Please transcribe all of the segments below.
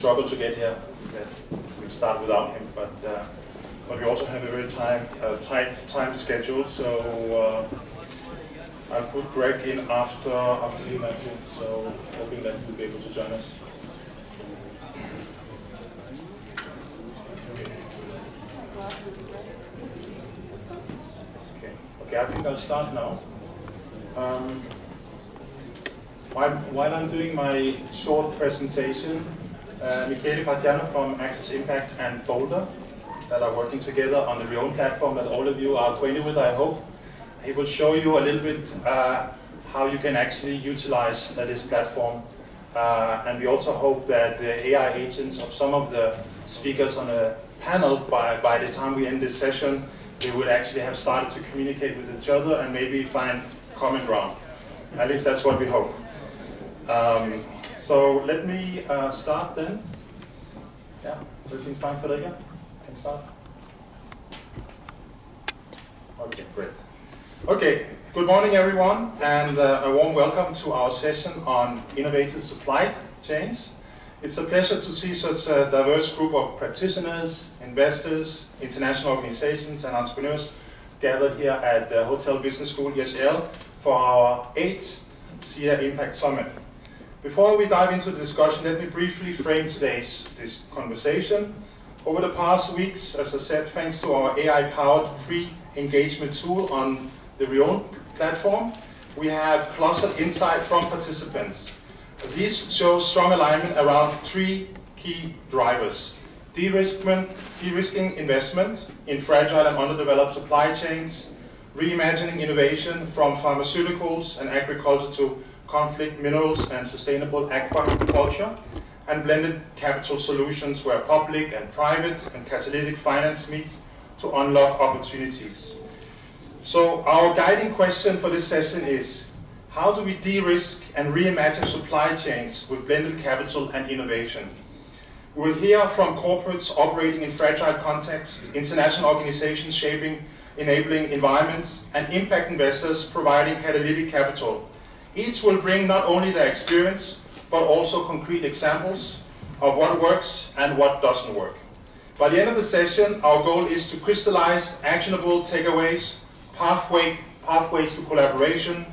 Struggle to get here. We start without him, but we also have a very tight time schedule. So I'll put Greg in after him, so hoping that he'll be able to join us. Okay, I think I'll start now. While I'm doing my short presentation, Michele Partiano from Access Impact and Boulder that are working together on the Rion platform that all of you are acquainted with, I hope. He will show you a little bit how you can actually utilize this platform. And we also hope that the AI agents of some of the speakers on the panel, by the time we end this session, they would actually have started to communicate with each other and maybe find common ground. At least that's what we hope. So let me start then. Yeah, everything's fine, Valerio? Can start? Okay, great. Okay, good morning everyone, and a warm welcome to our session on innovative supply chains. It's a pleasure to see such a diverse group of practitioners, investors, international organizations and entrepreneurs gathered here at the Hotel Business School EHL for our 8th SIIA Impact Summit. Before we dive into the discussion, let me briefly frame this conversation. Over the past weeks, as I said, thanks to our AI-powered pre-engagement tool on the Rion platform, we have clustered insight from participants. These show strong alignment around 3 key drivers: de-risking investment in fragile and underdeveloped supply chains, reimagining innovation from pharmaceuticals and agriculture to conflict minerals and sustainable aquaculture, and blended capital solutions where public and private and catalytic finance meet to unlock opportunities. So our guiding question for this session is, how do we de-risk and reimagine supply chains with blended capital and innovation? We'll hear from corporates operating in fragile contexts, international organizations shaping enabling environments, and impact investors providing catalytic capital. Each will bring not only their experience, but also concrete examples of what works and what doesn't work. By the end of the session, our goal is to crystallize actionable takeaways, pathways to collaboration,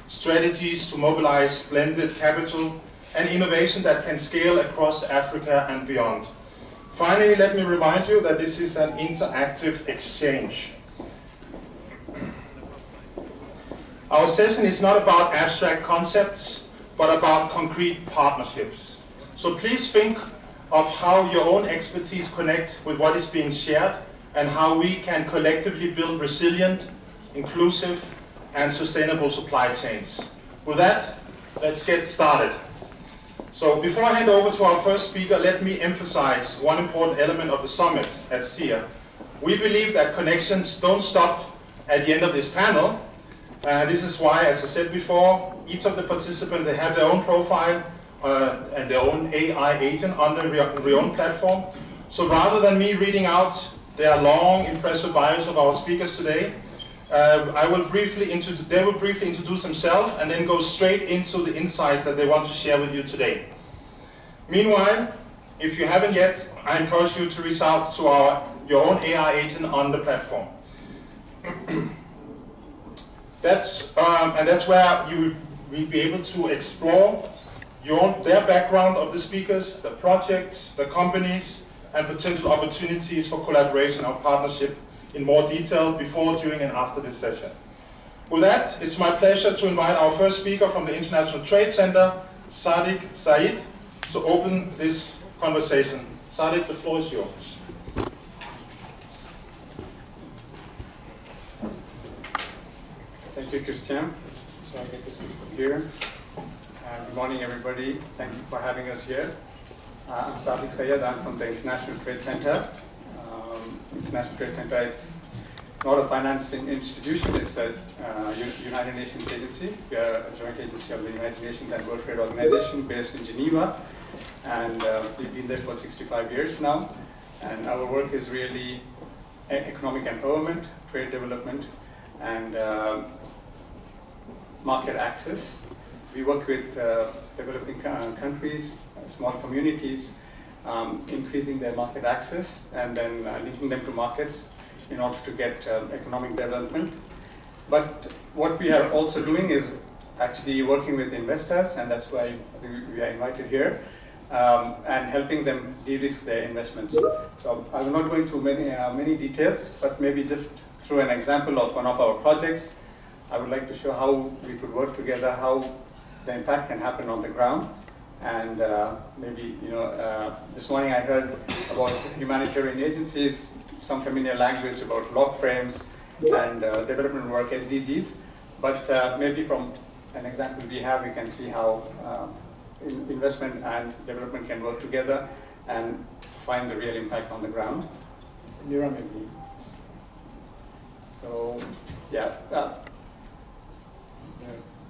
strategies to mobilize blended capital, and innovation that can scale across Africa and beyond. Finally, let me remind you that this is an interactive exchange. Our session is not about abstract concepts, but about concrete partnerships. So please think of how your own expertise connect with what is being shared and how we can collectively build resilient, inclusive, and sustainable supply chains. With that, let's get started. So before I hand over to our first speaker, let me emphasize one important element of the summit at SIIA. We believe that connections don't stop at the end of this panel. This is why, as I said before, each of the participants, they have their own profile and their own AI agent on the Rion platform. So rather than me reading out their long, impressive bios of our speakers today, they will briefly introduce themselves and then go straight into the insights that they want to share with you today. Meanwhile, if you haven't yet, I encourage you to reach out to your own AI agent on the platform. That's where you will be able to explore their background of the speakers, the projects, the companies, and potential opportunities for collaboration or partnership in more detail before, during, and after this session. With that, it's my pleasure to invite our first speaker from the International Trade Center, Sadiq Syed, to open this conversation. Sadiq, the floor is yours. Thank you, Christian. So I get to speak from here. Good morning, everybody. Thank you for having us here. I'm Sadiq Syed. I'm from the International Trade Center. International Trade Center, it's not a financing institution. It's a United Nations agency. We are a joint agency of the United Nations and World Trade Organization based in Geneva. And we've been there for 65 years now. And our work is really economic empowerment, trade development, and market access. We work with developing countries, small communities, increasing their market access and then linking them to markets in order to get economic development. But what we are also doing is actually working with investors, and that's why we are invited here, and helping them de-risk their investments. So I will not go into many details, but maybe just through an example of one of our projects, I would like to show how we could work together, how the impact can happen on the ground. And maybe, this morning I heard about humanitarian agencies, some familiar language about log frames and development work, SDGs. But maybe from an example we have, we can see how investment and development can work together and find the real impact on the ground. Nira, maybe. So, yeah. The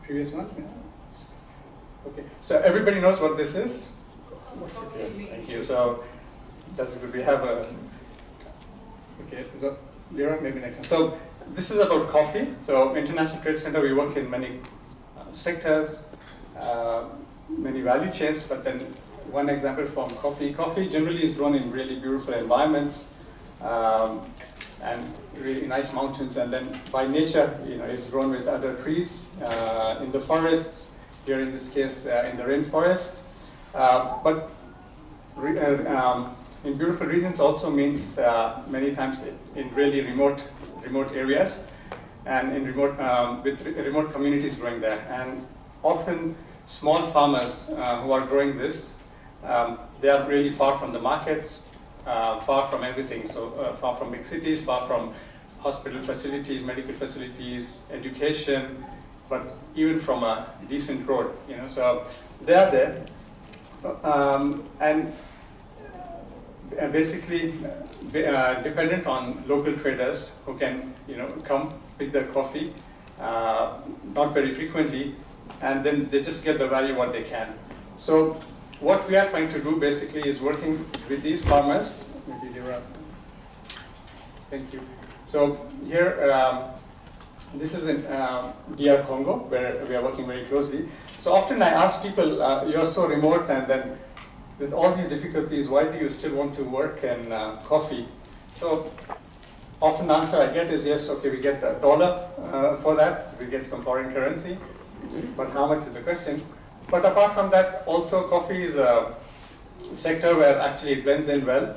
previous one? Okay, so everybody knows what this is? Yes, thank you. So that's good. We have a, okay, Vera, maybe next one. So this is about coffee. So International Trade Center, we work in many sectors, many value chains, but then one example from coffee. Coffee generally is grown in really beautiful environments and really nice mountains, and then by nature, it's grown with other trees in the forests, here in this case in the rainforest. But in beautiful regions also means many times in really remote areas and in with remote communities growing there. And often small farmers who are growing this, they are really far from the markets, far from everything. So far from big cities, far from hospital facilities, medical facilities, education, but even from a decent road, so they are there, and basically dependent on local traders who can, come pick their coffee, not very frequently, and then they just get the value what they can. So what we are trying to do basically is working with these farmers. Maybe they were, thank you. So here, this is in DR Congo, where we are working very closely. So often I ask people, you're so remote, and then with all these difficulties, why do you still want to work in coffee? So often the answer I get is, yes, okay, we get $1 for that, we get some foreign currency, but how much is the question? But apart from that, also coffee is a sector where actually it blends in well.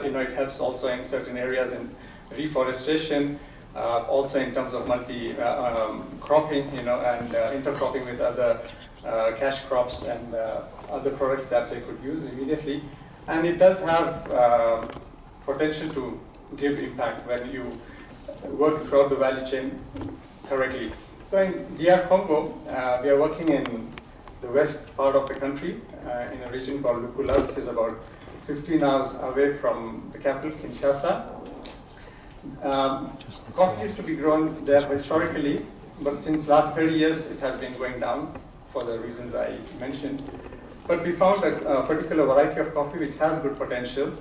It helps also in certain areas in reforestation, also in terms of multi-cropping, and intercropping with other cash crops and other products that they could use immediately. And it does have potential to give impact when you work throughout the value chain correctly. So in DR Congo, we are working in the west part of the country, in a region called Lukula, which is about 15 hours away from the capital, Kinshasa. Coffee used to be grown there historically, but since last 30 years it has been going down for the reasons I mentioned. But we found a particular variety of coffee which has good potential,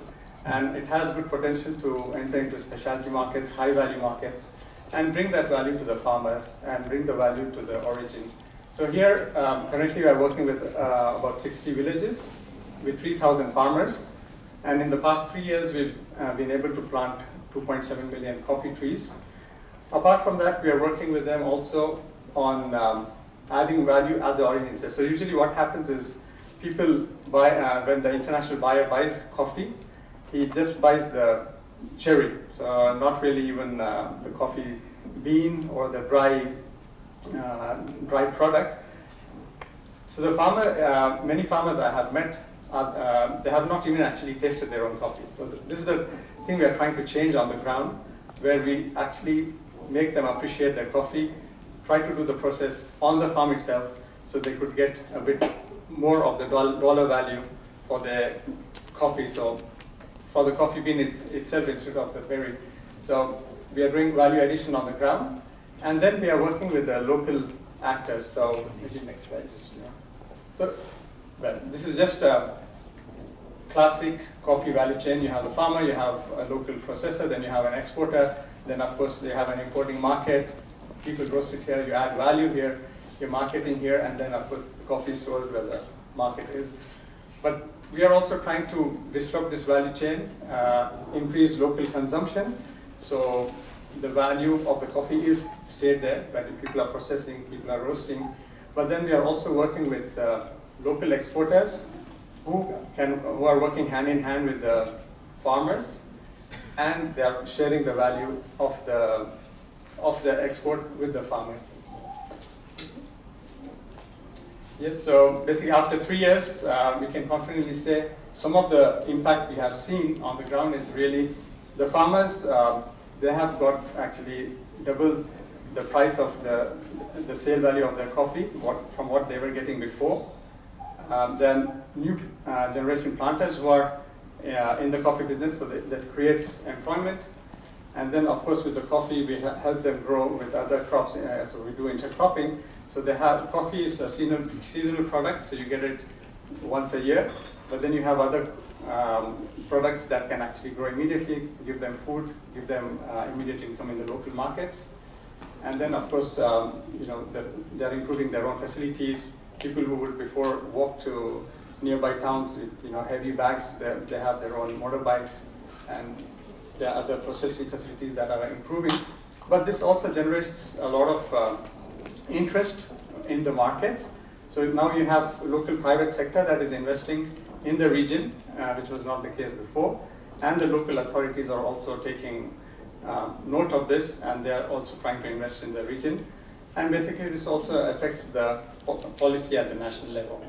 and it has good potential to enter into specialty markets, high value markets, and bring that value to the farmers and bring the value to the origin. So here, currently we are working with about 60 villages with 3,000 farmers, and in the past 3 years we've been able to plant 2.7 million coffee trees. Apart from that, we are working with them also on adding value at the origin. So usually what happens is people buy, when the international buyer buys coffee, he just buys the cherry, so not really even the coffee bean or the dry product. So the farmer, many farmers I have met, they have not even actually tasted their own coffee. So this is the thing we are trying to change on the ground, where we actually make them appreciate their coffee, try to do the process on the farm itself, so they could get a bit more of the dollar value for their coffee. So for the coffee bean itself instead of the berry. So we are doing value addition on the ground, and then we are working with the local actors. So maybe next slide, just so well, this is just a classic coffee value chain. You have the farmer, you have a local processor, then you have an exporter, then of course they have an importing market. People roast it here, you add value here, you're marketing here, and then of course the coffee is sold where the market is. But we are also trying to disrupt this value chain, increase local consumption. So the value of the coffee is stayed there, but people are processing, people are roasting. But then we are also working with local exporters who are working hand in hand with the farmers, and they are sharing the value of the export with the farmers. Yes, so basically after 3 years, we can confidently say some of the impact we have seen on the ground is really the farmers, they have got actually double the price of the sale value of their coffee from what they were getting before. Then new generation planters who are in the coffee business, so that creates employment. And then of course with the coffee, we help them grow with other crops, so we do intercropping. So they have, coffee is a seasonal product, so you get it once a year. But then you have other products that can actually grow immediately, give them food, give them immediate income in the local markets. And then of course, they're improving their own facilities. People who would before walk to nearby towns with heavy bags, they have their own motorbikes, and there are other processing facilities that are improving. But this also generates a lot of interest in the markets. So now you have local private sector that is investing in the region, which was not the case before. And the local authorities are also taking note of this, and they are also trying to invest in the region. And basically this also affects the policy at the national level.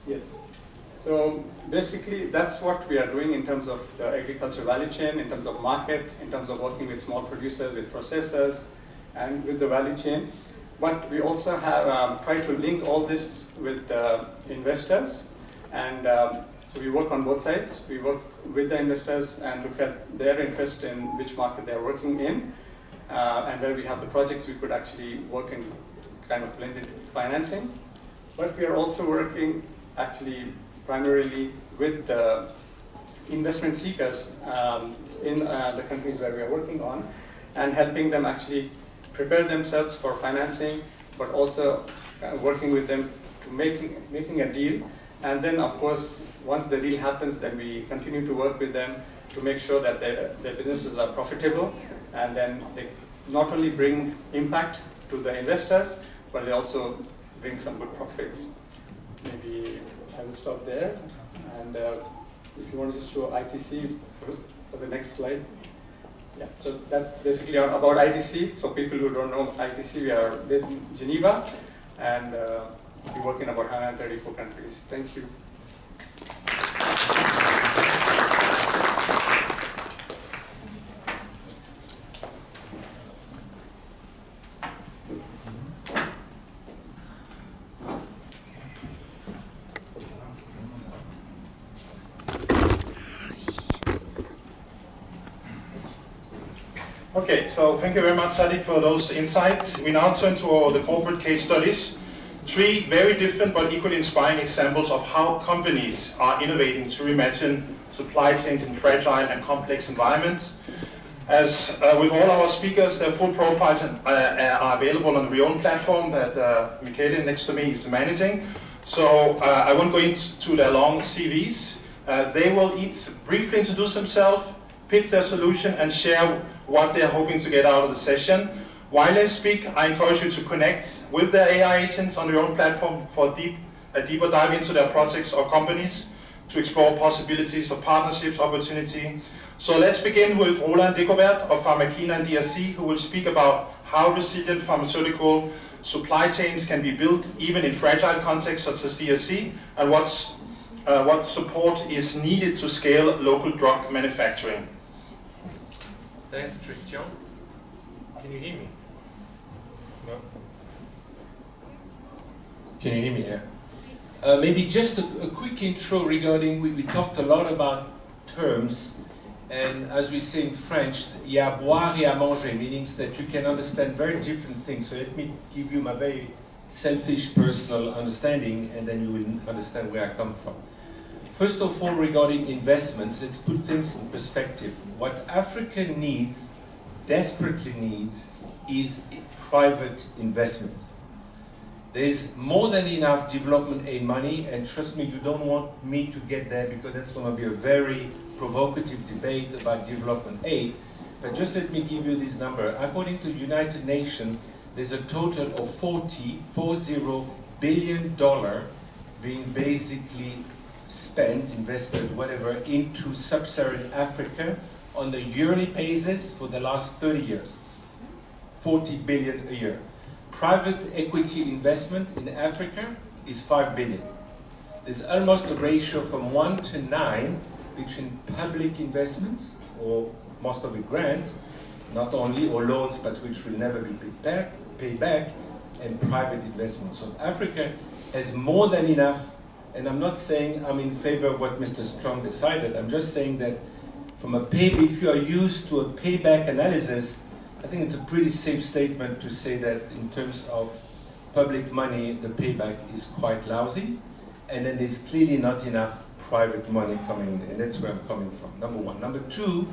Yes. So basically that's what we are doing in terms of the agriculture value chain, in terms of market, in terms of working with small producers, with processors, and with the value chain. But we also have tried to link all this with investors, and so we work on both sides. We work with the investors and look at their interest in which market they are working in, and where we have the projects, we could actually work in kind of blended financing. But we are also working actually primarily with the investment seekers in the countries where we are working on, and helping them actually prepare themselves for financing, but also working with them to making a deal. And then of course, once the deal happens, then we continue to work with them to make sure that their businesses are profitable, and then they not only bring impact to the investors, but they also bring some good profits. Maybe I will stop there, and if you want to just show ITC for the next slide. Yeah, so that's basically about ITC. So people who don't know ITC, we are based in Geneva, and we work in about 134 countries. Thank you. Okay, so thank you very much, Sadiq, for those insights. We now turn to the corporate case studies. 3 very different but equally inspiring examples of how companies are innovating to reimagine supply chains in fragile and complex environments. As with all our speakers, their full profiles are available on the own platform that Michele next to me is managing. So I won't go into their long CVs. They will each briefly introduce themselves, pitch their solution, and share what they're hoping to get out of the session. While they speak, I encourage you to connect with their AI agents on their own platform for a deeper dive into their projects or companies to explore possibilities of partnerships, opportunity. So let's begin with Roland Decorvet of Pharmakina and DRC, who will speak about how resilient pharmaceutical supply chains can be built even in fragile contexts such as DRC, and what support is needed to scale local drug manufacturing. Thanks, Christian. Can you hear me? No? Can you hear me? Yeah. Maybe just a quick intro regarding, we talked a lot about terms, and as we say in French, il y a à boire et à manger, meaning that you can understand very different things. So let me give you my very selfish personal understanding, and then you will understand where I come from. First of all, regarding investments, let's put things in perspective. What Africa needs, desperately needs, is private investments. There's more than enough development aid money, and trust me, you don't want me to get there because that's going to be a very provocative debate about development aid. But just let me give you this number. According to the United Nations, there's a total of $40 billion being basically spent, invested, whatever, into sub-Saharan Africa on a yearly basis for the last 30 years. 40 billion a year. Private equity investment in Africa is 5 billion. There's almost a ratio from 1 to 9 between public investments, or most of it grants, not only, or loans, but which will never be paid back, and private investments. So Africa has more than enough, and I'm not saying I'm in favor of what Mr. Strong decided, I'm just saying that from a if you are used to a payback analysis, I think it's a pretty safe statement to say that in terms of public money, the payback is quite lousy, and then there's clearly not enough private money coming in, and that's where I'm coming from, number one. Number two,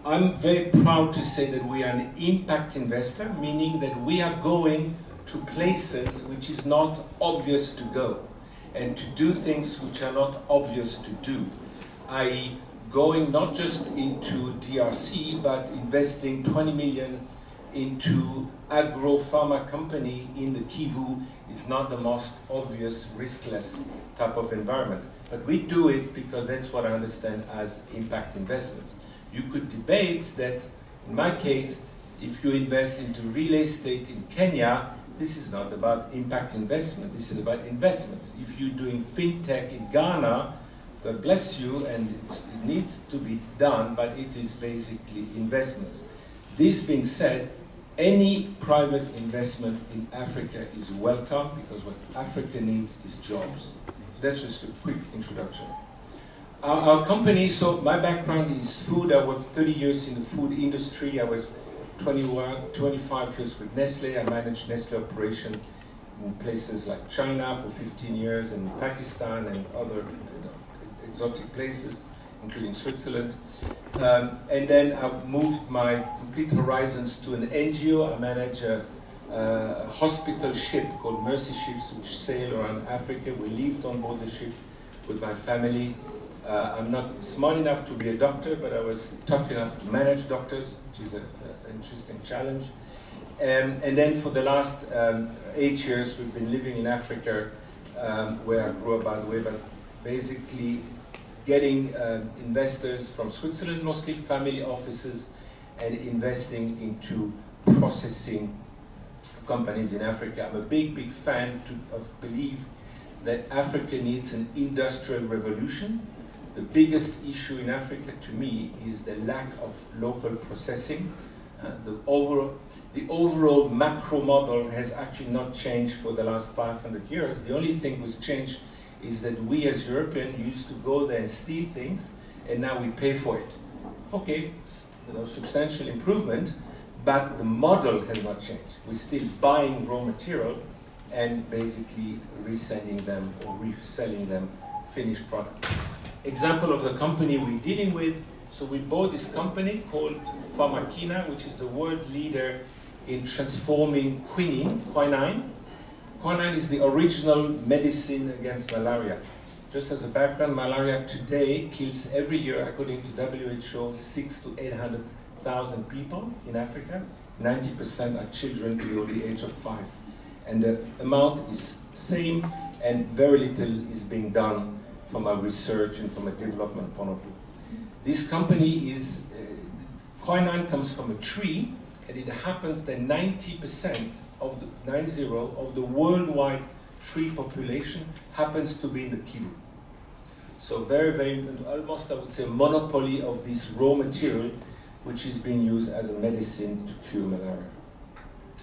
I'm very proud to say that we are an impact investor, meaning that we are going to places which is not obvious to go, and to do things which are not obvious to do, i.e. going not just into DRC, but investing 20 million into agro-pharma company in the Kivu is not the most obvious, riskless type of environment. But we do it because that's what I understand as impact investments. You could debate that, in my case, if you invest into real estate in Kenya, this is not about impact investment, this is about investments. If you're doing fintech in Ghana, God bless you, and it needs to be done, but it is basically investments. This being said, any private investment in Africa is welcome because what Africa needs is jobs. So that's just a quick introduction. Our company, so my background is food. I worked 30 years in the food industry. I was 25 years with Nestle. I managed Nestle operation in places like China for 15 years and Pakistan and other exotic places, including Switzerland. And then I moved my complete horizons to an NGO. I manage a hospital ship called Mercy Ships, which sail around Africa. We lived on board the ship with my family. I'm not smart enough to be a doctor, but I was tough enough to manage doctors, which is an interesting challenge. And then for the last 8 years, we've been living in Africa, where I grew up, by the way, but basically getting investors from Switzerland, mostly family offices, and investing into processing companies in Africa. I'm a big, big fan of belief that Africa needs an industrial revolution. The biggest issue in Africa, to me, is the lack of local processing. The overall macro model has actually not changed for the last 500 years. The only thing was changed is that we as Europeans used to go there and steal things, and now we pay for it. Okay, substantial improvement, but the model has not changed. We're still buying raw material and basically resending them or reselling them finished product. Example of the company we're dealing with, so we bought this company called Pharmakina, which is the world leader in transforming quinine. Quinine is the original medicine against malaria. Just as a background, malaria today kills every year, according to WHO, 600,000 to 800,000 people in Africa. 90% are children below the age of 5. And the amount is same, and very little is being done from a research and from a development point of view. This company is, quinine comes from a tree, and it happens that 90% of the worldwide tree population happens to be in the Kivu. So very, almost I would say monopoly of this raw material, which is being used as a medicine to cure malaria.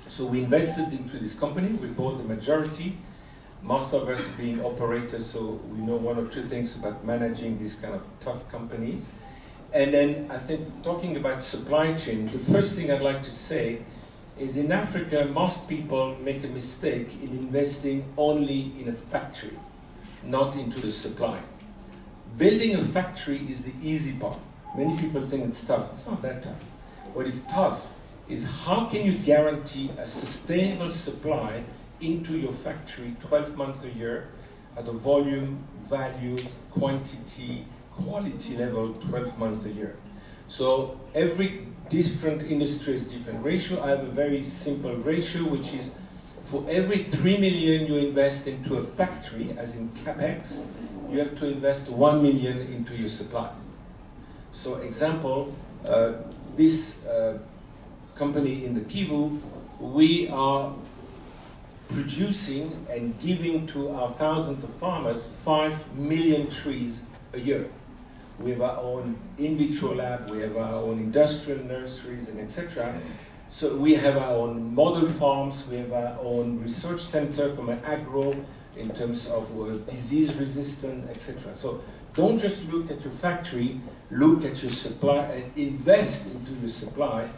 So we invested into this company, we bought the majority, most of us being operators, so we know one or two things about managing these kind of tough companies. And then I think talking about supply chain, the first thing I'd like to say is in Africa, most people make a mistake in investing only in a factory, not into the supply. Building a factory is the easy part. Many people think it's tough. It's not that tough. What is tough is how can you guarantee a sustainable supply into your factory 12 months a year at a volume, value, quantity, quality level 12 months a year. So every different industry has different ratio. I have a very simple ratio, which is for every 3 million you invest into a factory, as in CapEx, you have to invest 1 million into your supply. So example, this company in the Kivu, we are producing and giving to our thousands of farmers 5 million trees a year. We have our own in vitro lab, we have our own industrial nurseries, and etc. So we have our own model farms, we have our own research center from an agro in terms of disease resistant, etc. So don't just look at your factory, look at your supply and invest into your supply,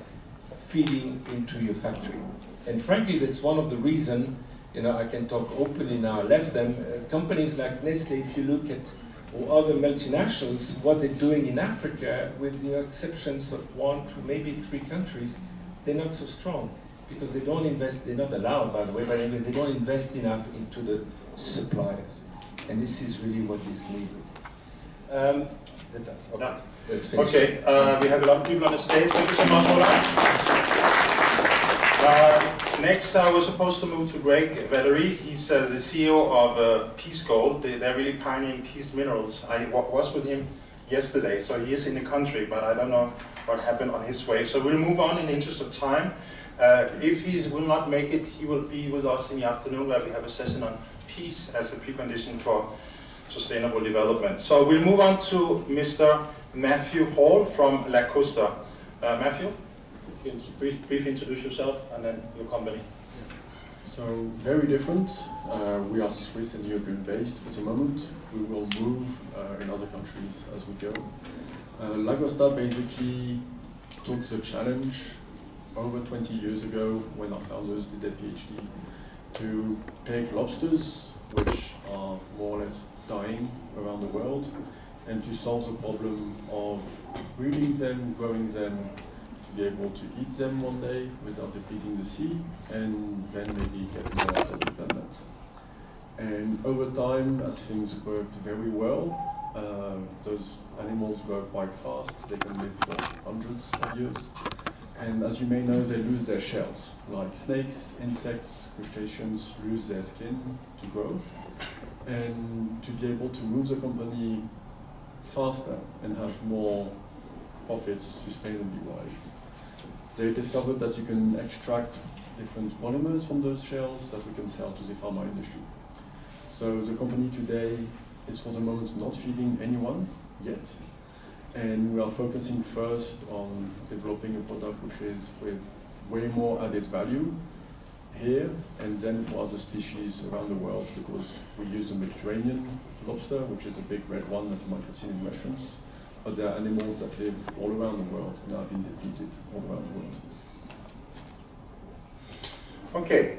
feeding into your factory. And frankly, that's one of the reasons, I can talk openly now, I left them, companies like Nestle, if you look at or other multinationals, what they're doing in Africa, with the exceptions of 1 to maybe 3 countries, they're not so strong because they don't invest, they're not allowed by the way, but anyway, they don't invest enough into the suppliers. And this is really what is needed. That's it. Okay. Yeah. Let's finish. Okay, we have a lot of people on the stage. Thank you so much, Roland. Next, we're supposed to move to Greg Valerio. He's the CEO of Peace Gold. They're really pioneering peace minerals. I was with him yesterday, so he is in the country, but I don't know what happened on his way. So we'll move on in the interest of time. If he will not make it, he will be with us in the afternoon where we have a session on peace as a precondition for sustainable development. So we'll move on to Mr. Matthew Hall from La Costa. Matthew, you can briefly introduce yourself and then your company. So very different. We are Swiss and European based for the moment. We will move in other countries as we go. La Costa basically took the challenge over 20 years ago when our founders did their PhD to take lobsters, which are more or less dying around the world, and to solve the problem of breeding them, growing them, to be able to eat them one day without depleting the sea, and then maybe get more out of it than that. And over time, as things worked very well, those animals grow quite fast. They can live for hundreds of years. And as you may know, they lose their shells. Like snakes, insects, crustaceans lose their skin to grow. And to be able to move the company faster and have more profits sustainably wise, they discovered that you can extract different polymers from those shells that we can sell to the pharma industry. So the company today is for the moment not feeding anyone yet. And we are focusing first on developing a product which is with way more added value here and then for other species around the world, because we use the Mediterranean lobster, which is the big red one that you might have seen in restaurants. But there are animals that live all around the world and are being depleted all around the world. Okay.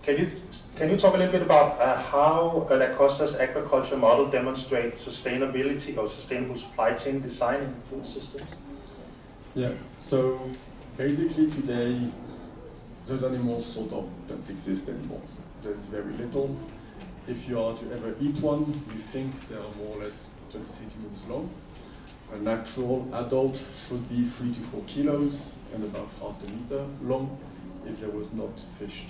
Can you talk a little bit about how La Costa's aquaculture model demonstrates sustainability or sustainable supply chain design in food systems? Yeah, so basically today, those animals sort of don't exist anymore. There's very little. If you are to ever eat one, you think they are more or less 20 centimeters long. A natural adult should be 3 to 4 kilos and about half a meter long, if there was not fished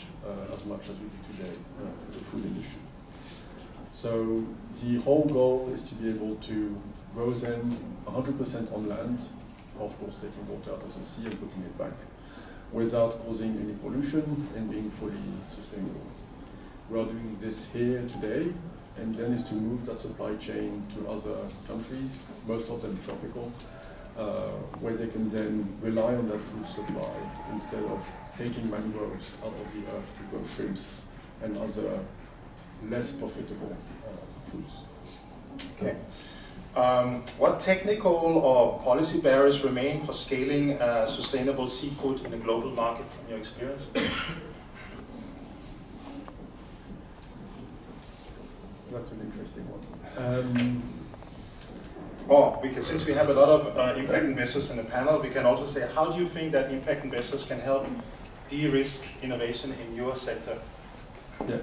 as much as we do today for the food industry. So the whole goal is to be able to grow them 100% on land, of course taking water out of the sea and putting it back, without causing any pollution and being fully sustainable. We are doing this here today, and then is to move that supply chain to other countries, most of them tropical, where they can then rely on that food supply instead of taking mangroves out of the earth to grow shrimps and other less profitable foods. Okay. What technical or policy barriers remain for scaling sustainable seafood in a global market from your experience? That's an interesting one. Because since we have a lot of impact investors in the panel, we can also say, how do you think that impact investors can help de-risk innovation in your sector? Yeah,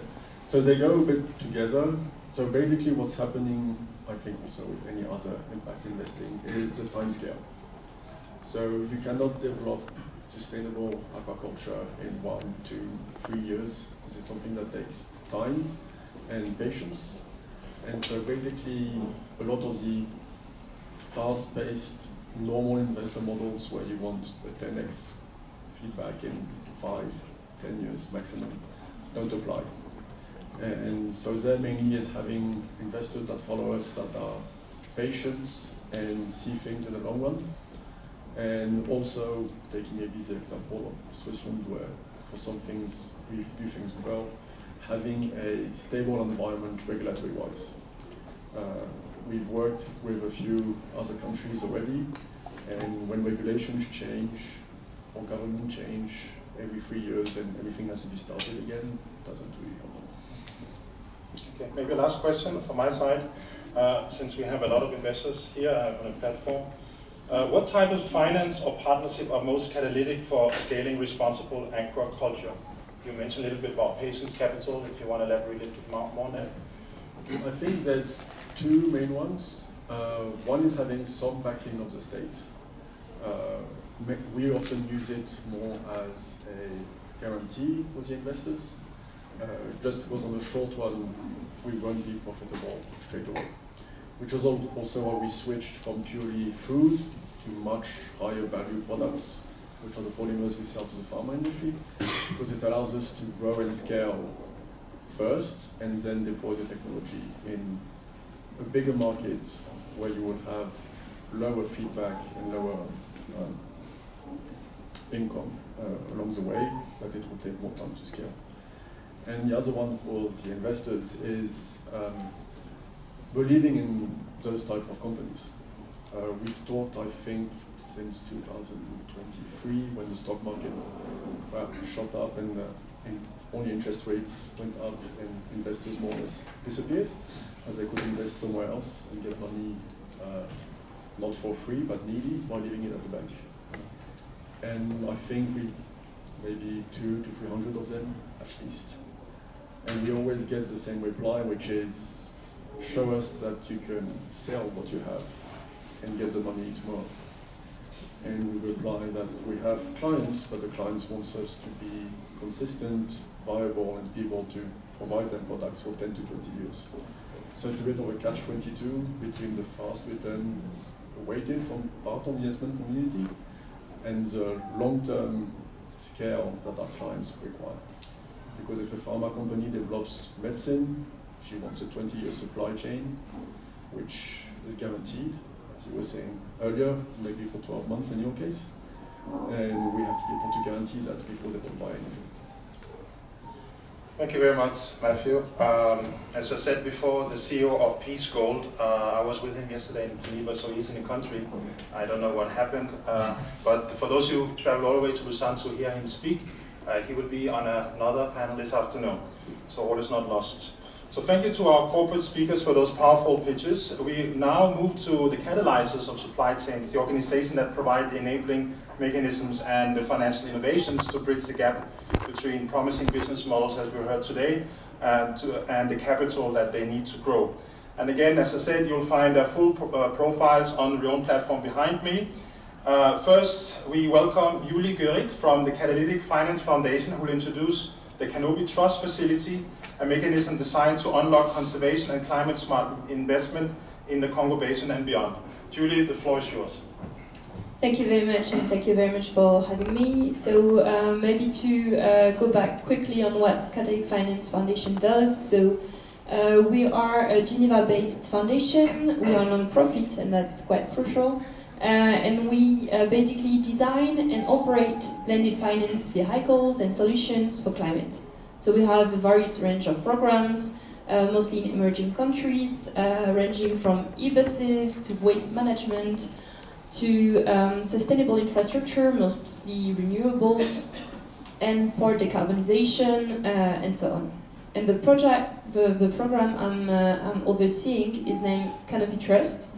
so they go a bit together. So basically what's happening, I think also with any other impact investing, is the time scale. So you cannot develop sustainable aquaculture in 1, 2, 3 years. This is something that takes time and patience. And so basically a lot of the fast-paced normal investor models where you want a 10x feedback in 5, 10 years maximum don't apply. And so there mainly is having investors that follow us that are patient and see things in the long run. And also taking maybe the example of Switzerland where for some things we do things well, having a stable environment regulatory-wise. We've worked with a few other countries already, and when regulations change or government change every 3 years and everything has to be started again, it doesn't really come on. Okay, maybe last question from my side, since we have a lot of investors here on the platform. What type of finance or partnership are most catalytic for scaling responsible aquaculture? You mentioned a little bit about patience capital, if you want to elaborate a little bit more on that. I think there's two main ones. One is having some backing of the state. We often use it more as a guarantee with the investors, just because on the short run we won't be profitable straight away. Which was also why we switched from purely food to much higher value products, which are the polymers we sell to the pharma industry, because it allows us to grow and scale first and then deploy the technology in a bigger market where you will have lower feedback and lower income along the way, but it will take more time to scale. And the other one for the investors is believing in those type of companies. We've talked, I think, since 2023, when the stock market shot up and only interest rates went up and investors more or less disappeared, as they could invest somewhere else and get money not for free, but needy, while leaving it at the bank. And I think we, maybe 200 to 300 of them, at least. And we always get the same reply, which is, show us that you can sell what you have and get the money tomorrow. And we reply that we have clients, but the clients want us to be consistent, viable, and be able to provide them products for 10 to 20 years. So it's a bit of a catch-22 between the fast return awaited from part of the investment community and the long-term scale that our clients require. Because if a pharma company develops medicine, she wants a 20-year supply chain, which is guaranteed, as you were saying earlier, maybe for 12 months in your case. And we have to be able to guarantee that before they will buy anything. Thank you very much, Matthew. As I said before, the CEO of Peace Gold, I was with him yesterday in Geneva, so he's in the country. I don't know what happened, but for those who travel all the way to Lausanne to hear him speak, he will be on another panel this afternoon, so all is not lost. So thank you to our corporate speakers for those powerful pitches. We now move to the catalyzers of supply chains, the organization that provide the enabling mechanisms and the financial innovations to bridge the gap between promising business models, as we heard today, and the capital that they need to grow. And again, as I said, you'll find full profiles on your own platform behind me. First, we welcome Julie Görig from the Catalytic Finance Foundation, who will introduce the Kingombe Trust Facility, a mechanism designed to unlock conservation and climate-smart investment in the Congo Basin and beyond. Julie, the floor is yours. Thank you very much, and thank you very much for having me. So maybe to go back quickly on what Catalytic Finance Foundation does. So we are a Geneva-based foundation. We are a non-profit, and that's quite crucial. And we basically design and operate blended finance vehicles and solutions for climate. So we have a various range of programs, mostly in emerging countries, ranging from e-buses to waste management to sustainable infrastructure, mostly renewables, and port decarbonization, and so on. And the program I'm overseeing is named Kingombe Trust.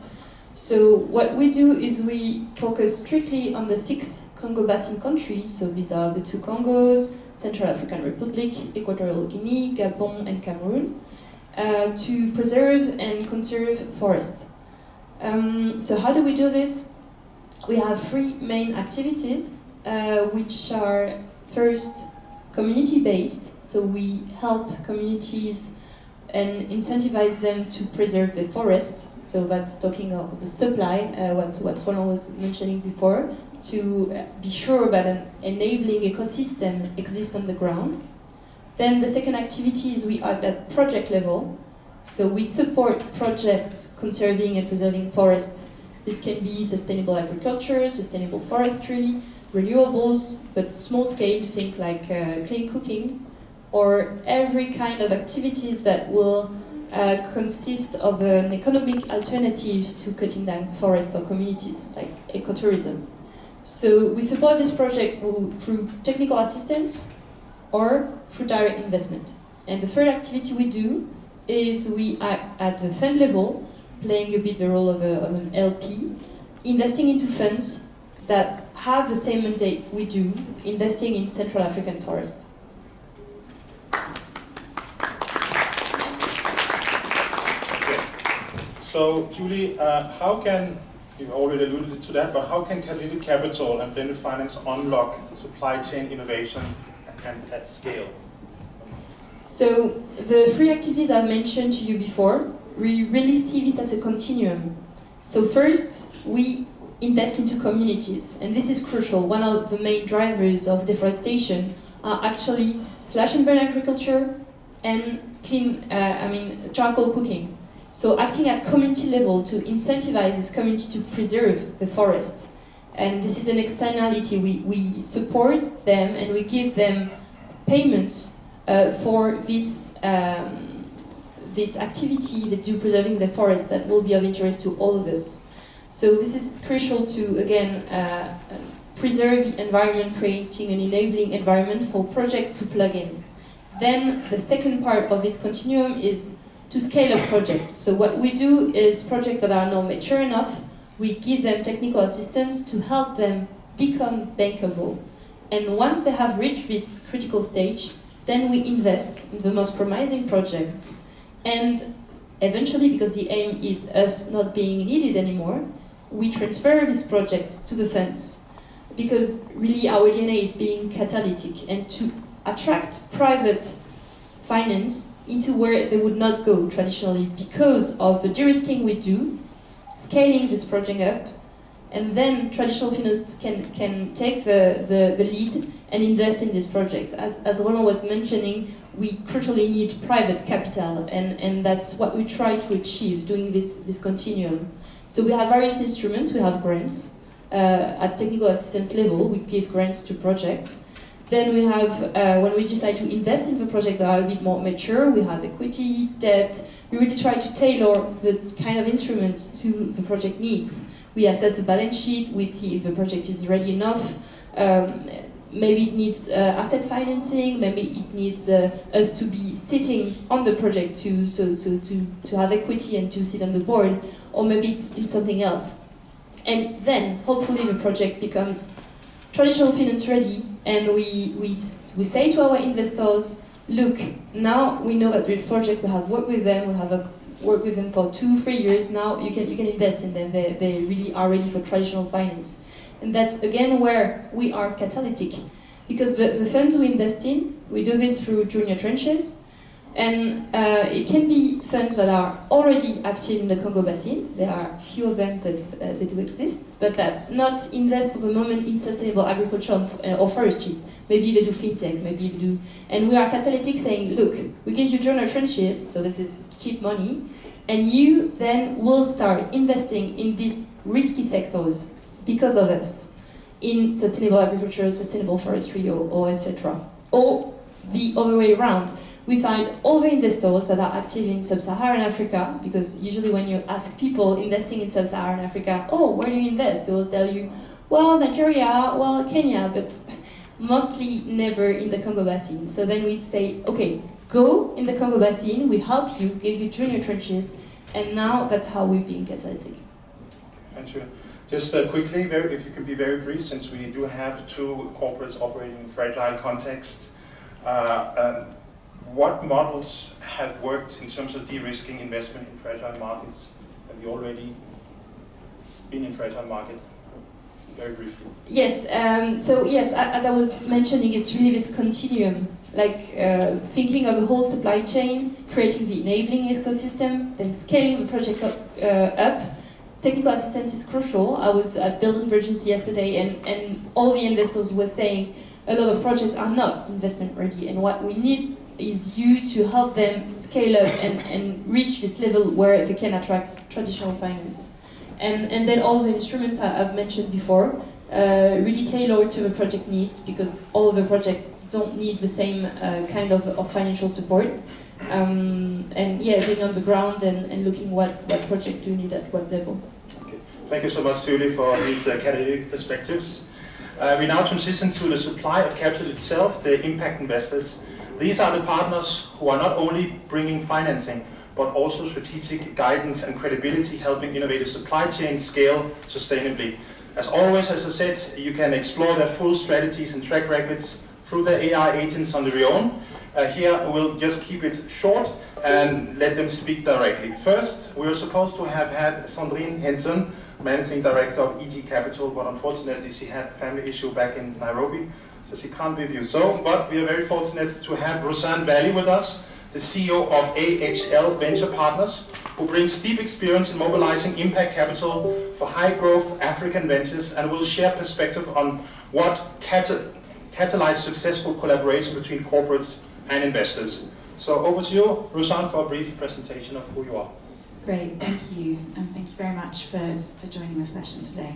So what we do is we focus strictly on the 6 Congo Basin countries, so these are the two Congos, Central African Republic, Equatorial Guinea, Gabon, and Cameroon, to preserve and conserve forests. So how do we do this? We have three main activities, which are first community-based, so we help communities and incentivize them to preserve the forests. So that's talking of the supply, what Roland was mentioning before, to be sure that an enabling ecosystem exists on the ground. Then the second activity is we act at project level. So we support projects conserving and preserving forests. This can be sustainable agriculture, sustainable forestry, renewables, but small scale, think like clean cooking, or every kind of activities that will consist of an economic alternative to cutting down forests or communities, like ecotourism. So we support this project through technical assistance or through direct investment. And the third activity we do is we act at the fund level, playing a bit the role of an LP, investing into funds that have the same mandate we do, investing in Central African forests. So, Julie, how can, you've already alluded to that, but how can catalytic capital and blended finance unlock supply chain innovation and at scale? So, the three activities I've mentioned to you before, we really see this as a continuum. So first, we invest into communities, and this is crucial. One of the main drivers of deforestation are actually slash and burn agriculture and charcoal cooking. So acting at community level to incentivize this community to preserve the forest. And this is an externality. We support them and we give them payments for this this activity they do preserving the forest that will be of interest to all of us. So this is crucial to, again, preserve the environment, creating an enabling environment for projects to plug in. Then the second part of this continuum is to scale up projects. So what we do is projects that are not mature enough, we give them technical assistance to help them become bankable. And once they have reached this critical stage, then we invest in the most promising projects. And eventually, because the aim is us not being needed anymore, we transfer these projects to the funds. Because really our DNA is being catalytic and to attract private finance into where they would not go traditionally because of the de-risking we do, scaling this project up, and then traditional finance can take the lead and invest in this project. As Roland was mentioning, we crucially need private capital, and that's what we try to achieve doing this continuum. So we have various instruments, we have grants. At technical assistance level, we give grants to projects. Then we have, when we decide to invest in the project that are a bit more mature, we have equity, debt. We really try to tailor the kind of instruments to the project needs. We assess the balance sheet, we see if the project is ready enough. Maybe it needs asset financing, maybe it needs us to be sitting on the project to have equity and to sit on the board, or maybe it's something else. And then, hopefully, the project becomes traditional finance ready, and we say to our investors, look, now we know that the project, we have worked with them, we have worked with them for 2-3 years, now you can invest in them, they really are ready for traditional finance. And that's again where we are catalytic, because the funds we invest in, we do this through junior tranches, and it can be funds that are already active in the Congo Basin. There are few of them, but they do exist, but that not invest for the moment in sustainable agriculture or forestry. Maybe they do fintech, maybe they do, and we are catalytic saying, look, we give you junior tranches, so this is cheap money, and you then will start investing in these risky sectors because of us, in sustainable agriculture, sustainable forestry, or etc. Or the other way around. We find all the investors that are active in sub-Saharan Africa, because usually when you ask people investing in sub-Saharan Africa, oh, where do you invest? They will tell you, well, Nigeria, well, Kenya, but mostly never in the Congo Basin. So then we say, okay, go in the Congo Basin, we help you, give you junior tranches, and now that's how we're being catalytic. Thank you. Just quickly, if you can be very brief, since we do have two corporates operating in fragile context, what models have worked in terms of de-risking investment in fragile markets? Have you already been in fragile market? Very briefly. Yes, so yes, as I was mentioning, it's really this continuum, like thinking of the whole supply chain, creating the enabling ecosystem, then scaling the project up. Technical assistance is crucial. I was at Building Virgins yesterday, and all the investors were saying a lot of projects are not investment ready, and what we need is you to help them scale up and reach this level where they can attract traditional finance. And then all the instruments I've mentioned before, really tailored to the project needs, because all of the projects don't need the same kind of financial support. And yeah, being on the ground and looking what project do you need at what level. Okay. Thank you so much, Julie, for these catalytic perspectives. We now transition to the supply of capital itself, the impact investors. These are the partners who are not only bringing financing, but also strategic guidance and credibility, helping innovative supply chains scale sustainably. As always, as I said, you can explore their full strategies and track records through their AI agents on their own. Here, we'll just keep it short and let them speak directly. First, we were supposed to have had Sandrine Henson, Managing Director of EG Capital, but unfortunately she had a family issue back in Nairobi, so she can't be with you. But we are very fortunate to have Rosanne Whalley with us, the CEO of AHL Venture Partners, who brings deep experience in mobilizing impact capital for high-growth African ventures, and will share perspective on what catalyzed successful collaboration between corporates and investors. So over to you, Rosanne, for a brief presentation of who you are. Great, thank you, and thank you very much for joining the session today.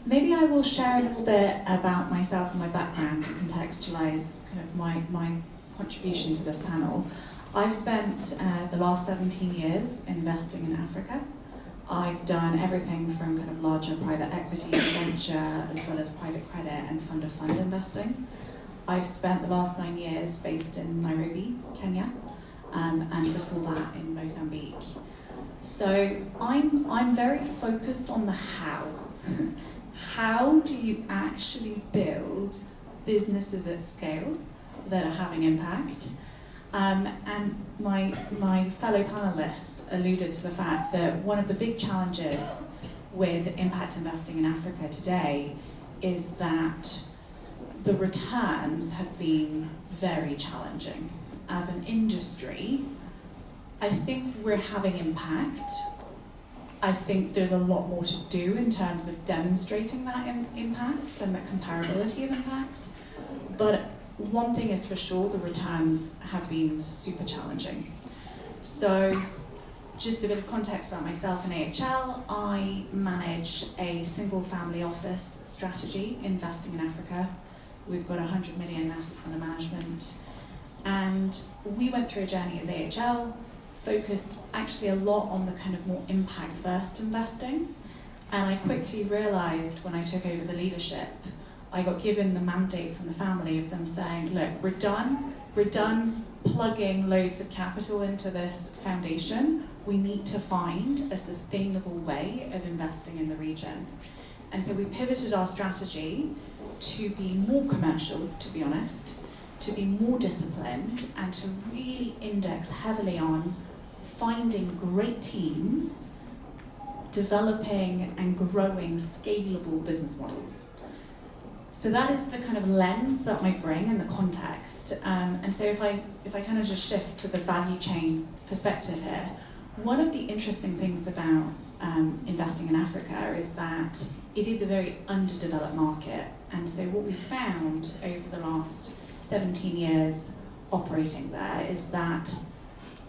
Maybe I will share a little bit about myself and my background to contextualize kind of my contribution to this panel. I've spent the last 17 years investing in Africa. I've done everything from kind of larger private equity, venture, as well as private credit and fund-of-fund investing. I've spent the last 9 years based in Nairobi, Kenya, and before that in Mozambique. So I'm very focused on the how. How do you actually build businesses at scale that are having impact? And my fellow panelists alluded to the fact that one of the big challenges with impact investing in Africa today is that the returns have been very challenging. As an industry, I think we're having impact. I think there's a lot more to do in terms of demonstrating that impact and the comparability of impact. But one thing is for sure, the returns have been super challenging. So just a bit of context about myself and AHL, I manage a single family office strategy investing in Africa. We've got 100 million assets under management. And we went through a journey as AHL, focused actually a lot on the kind of more impact first investing. And I quickly realized when I took over the leadership, I got given the mandate from the family of them saying, look, we're done plugging loads of capital into this foundation. We need to find a sustainable way of investing in the region. And so we pivoted our strategy to be more commercial, to be honest, to be more disciplined, and to really index heavily on finding great teams, developing and growing scalable business models. So that is the kind of lens that I bring and the context. And so if I kind of just shift to the value chain perspective here, one of the interesting things about investing in Africa is that it is a very underdeveloped market. And so what we found over the last 17 years operating there is that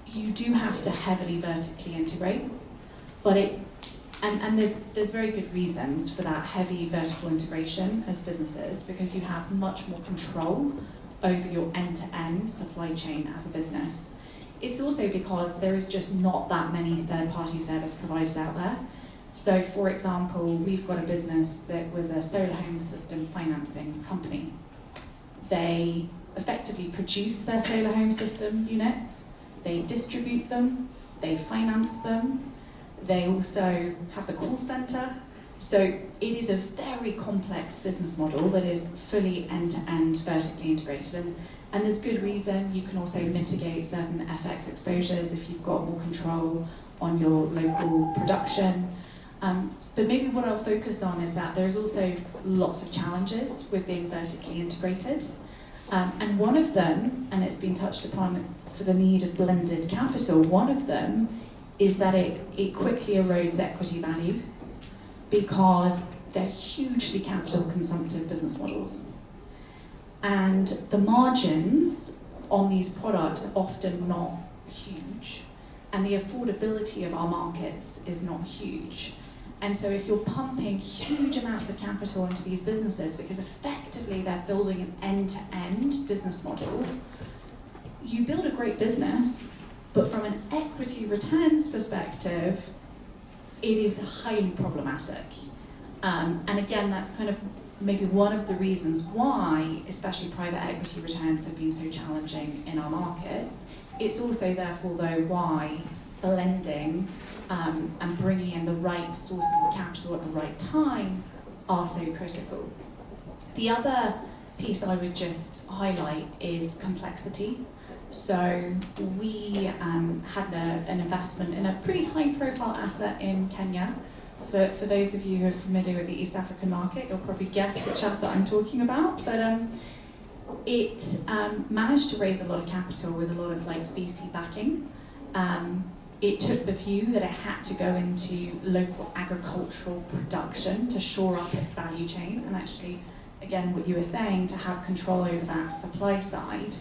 you do have to heavily vertically integrate, but and there's very good reasons for that heavy vertical integration as businesses, because you have much more control over your end-to-end supply chain as a business. It's also because there is just not that many third-party service providers out there. So for example, we've got a business that was a solar home system financing company. They effectively produce their solar home system units, they distribute them, they finance them, they also have the call center, So it is a very complex business model that is fully end-to-end vertically integrated. And there's good reason. You can also mitigate certain FX exposures if you've got more control on your local production. But maybe what I'll focus on is that there's also lots of challenges with being vertically integrated. And one of them, and it's been touched upon for the need of blended capital, one of them is that it quickly erodes equity value because they're hugely capital consumptive business models. And the margins on these products are often not huge, and the affordability of our markets is not huge. And so if you're pumping huge amounts of capital into these businesses, because effectively they're building an end-to-end business model, you build a great business, but from an equity returns perspective, it is highly problematic. And again, that's kind of maybe one of the reasons why, especially private equity returns have been so challenging in our markets. It's also therefore though why blending and bringing in the right sources of capital at the right time are so critical. The other piece I would just highlight is complexity. So we had an investment in a pretty high profile asset in Kenya. For those of you who are familiar with the East African market, you'll probably guess which asset I'm talking about. But it managed to raise a lot of capital with a lot of VC backing. It took the view that it had to go into local agricultural production to shore up its value chain, and actually, again, what you were saying, to have control over that supply side.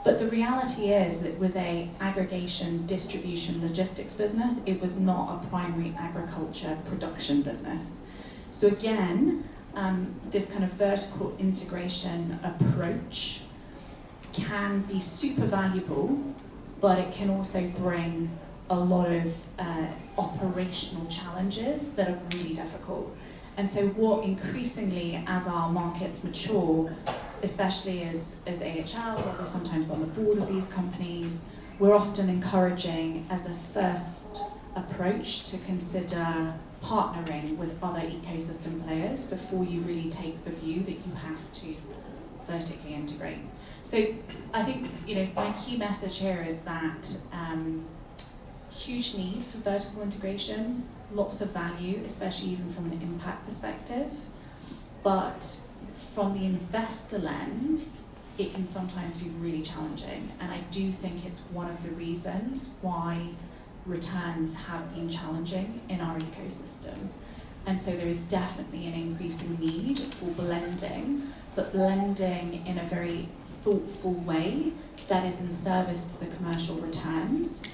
But the reality is it was a aggregation, distribution, logistics business. It was not a primary agriculture production business. So again, this kind of vertical integration approach can be super valuable, but it can also bring a lot of operational challenges that are really difficult. And so what increasingly, as our markets mature, especially as AHL, where we're sometimes on the board of these companies, we're often encouraging as a first approach to consider partnering with other ecosystem players before you really take the view that you have to vertically integrate. So I think my key message here is that huge need for vertical integration, lots of value, especially even from an impact perspective, but from the investor lens, it can sometimes be really challenging. And I do think it's one of the reasons why returns have been challenging in our ecosystem. And so there is definitely an increasing need for blending, but blending in a very thoughtful way that is in service to the commercial returns.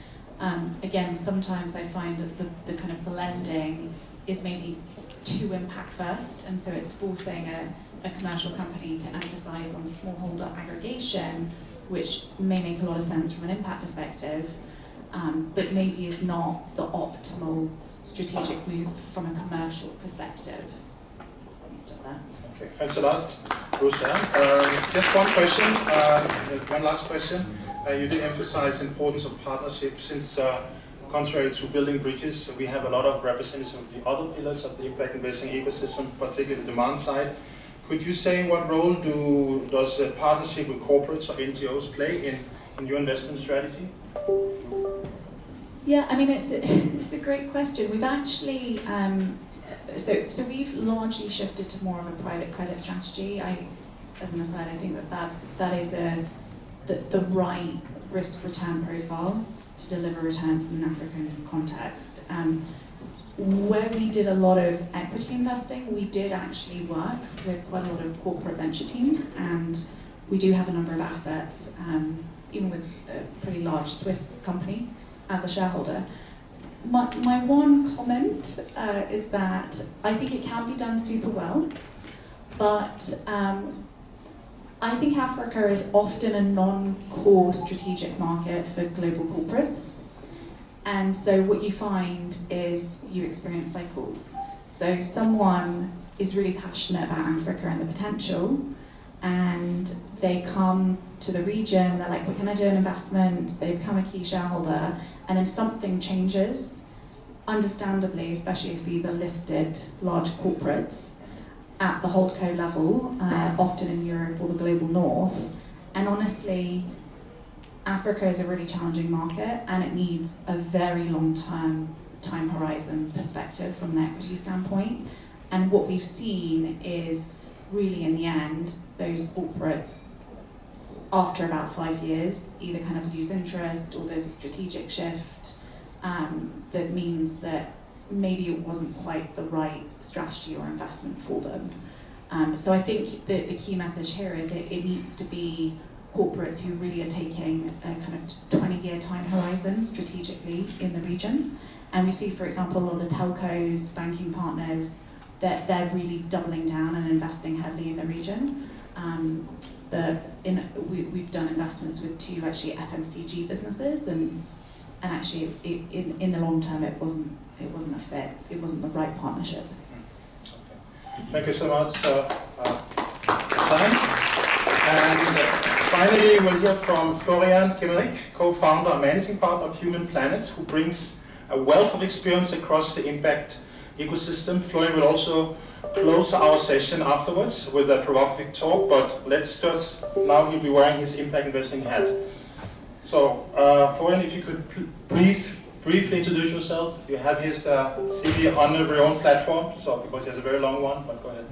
Again, sometimes I find that the kind of blending is maybe too impact first, and so it's forcing a commercial company to emphasize on smallholder aggregation, which may make a lot of sense from an impact perspective, but maybe is not the optimal strategic move from a commercial perspective. Let me stop there. Okay, thanks a lot, Rosanne. Just one question, one last question. You did emphasize the importance of partnership, since contrary to building bridges, we have a lot of representatives of the other pillars of the impact investing ecosystem, particularly the demand side. Could you say what role does a partnership with corporates or NGOs play in your investment strategy? Yeah, I mean, it's a great question. We've actually, so we've largely shifted to more of a private credit strategy. As an aside, I think that is the right risk-return profile to deliver returns in an African context. Where we did a lot of equity investing, we did actually work with quite a lot of corporate venture teams, and we do have a number of assets, even with a pretty large Swiss company as a shareholder. My one comment is that I think it can be done super well, but I think Africa is often a non-core strategic market for global corporates. And so what you find is you experience cycles. So someone is really passionate about Africa and the potential, and they come to the region, they're like, well, can I do an investment? They become a key shareholder, and then something changes understandably, especially if these are listed large corporates at the holdco level, often in Europe or the global north, and honestly, Africa is a really challenging market and it needs a very long-term time horizon perspective from an equity standpoint. And what we've seen is really in the end, those corporates, after about 5 years, either kind of lose interest or there's a strategic shift that means that maybe it wasn't quite the right strategy or investment for them. So I think that the key message here is it needs to be corporates who really are taking a kind of 20-year time horizon strategically in the region. And we see, for example, a lot of the telcos, banking partners, that they're really doubling down and investing heavily in the region. We've done investments with 2 actually FMCG businesses, and actually in the long term it wasn't a fit. It wasn't the right partnership. Okay. Thank you so much, Rosanne. And finally, we'll hear from Florian Kemmerich, co-founder and managing partner of Human Planet, who brings a wealth of experience across the impact ecosystem. Florian will also close our session afterwards with a provocative talk, but let's just, now he'll be wearing his impact investing hat. So, Florian, if you could briefly introduce yourself. You have his CV on your own platform, so because he has a very long one, but go ahead.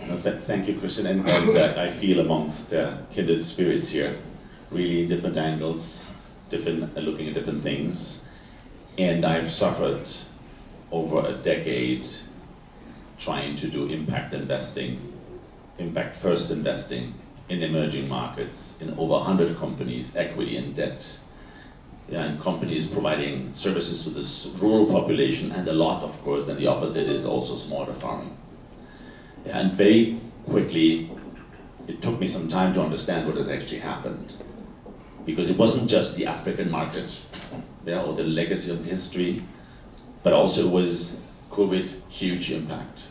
No, thank you, Christian, and I feel amongst kindred spirits here, really different angles, looking at different things, and I've suffered over a decade trying to do impact investing, impact first investing in emerging markets, in over 100 companies, equity and debt, and companies providing services to this rural population, and a lot, of course, then the opposite is also smaller farming. And very quickly, it took me some time to understand what has actually happened, because it wasn't just the African market, or the legacy of the history, but also it was COVID, huge impact.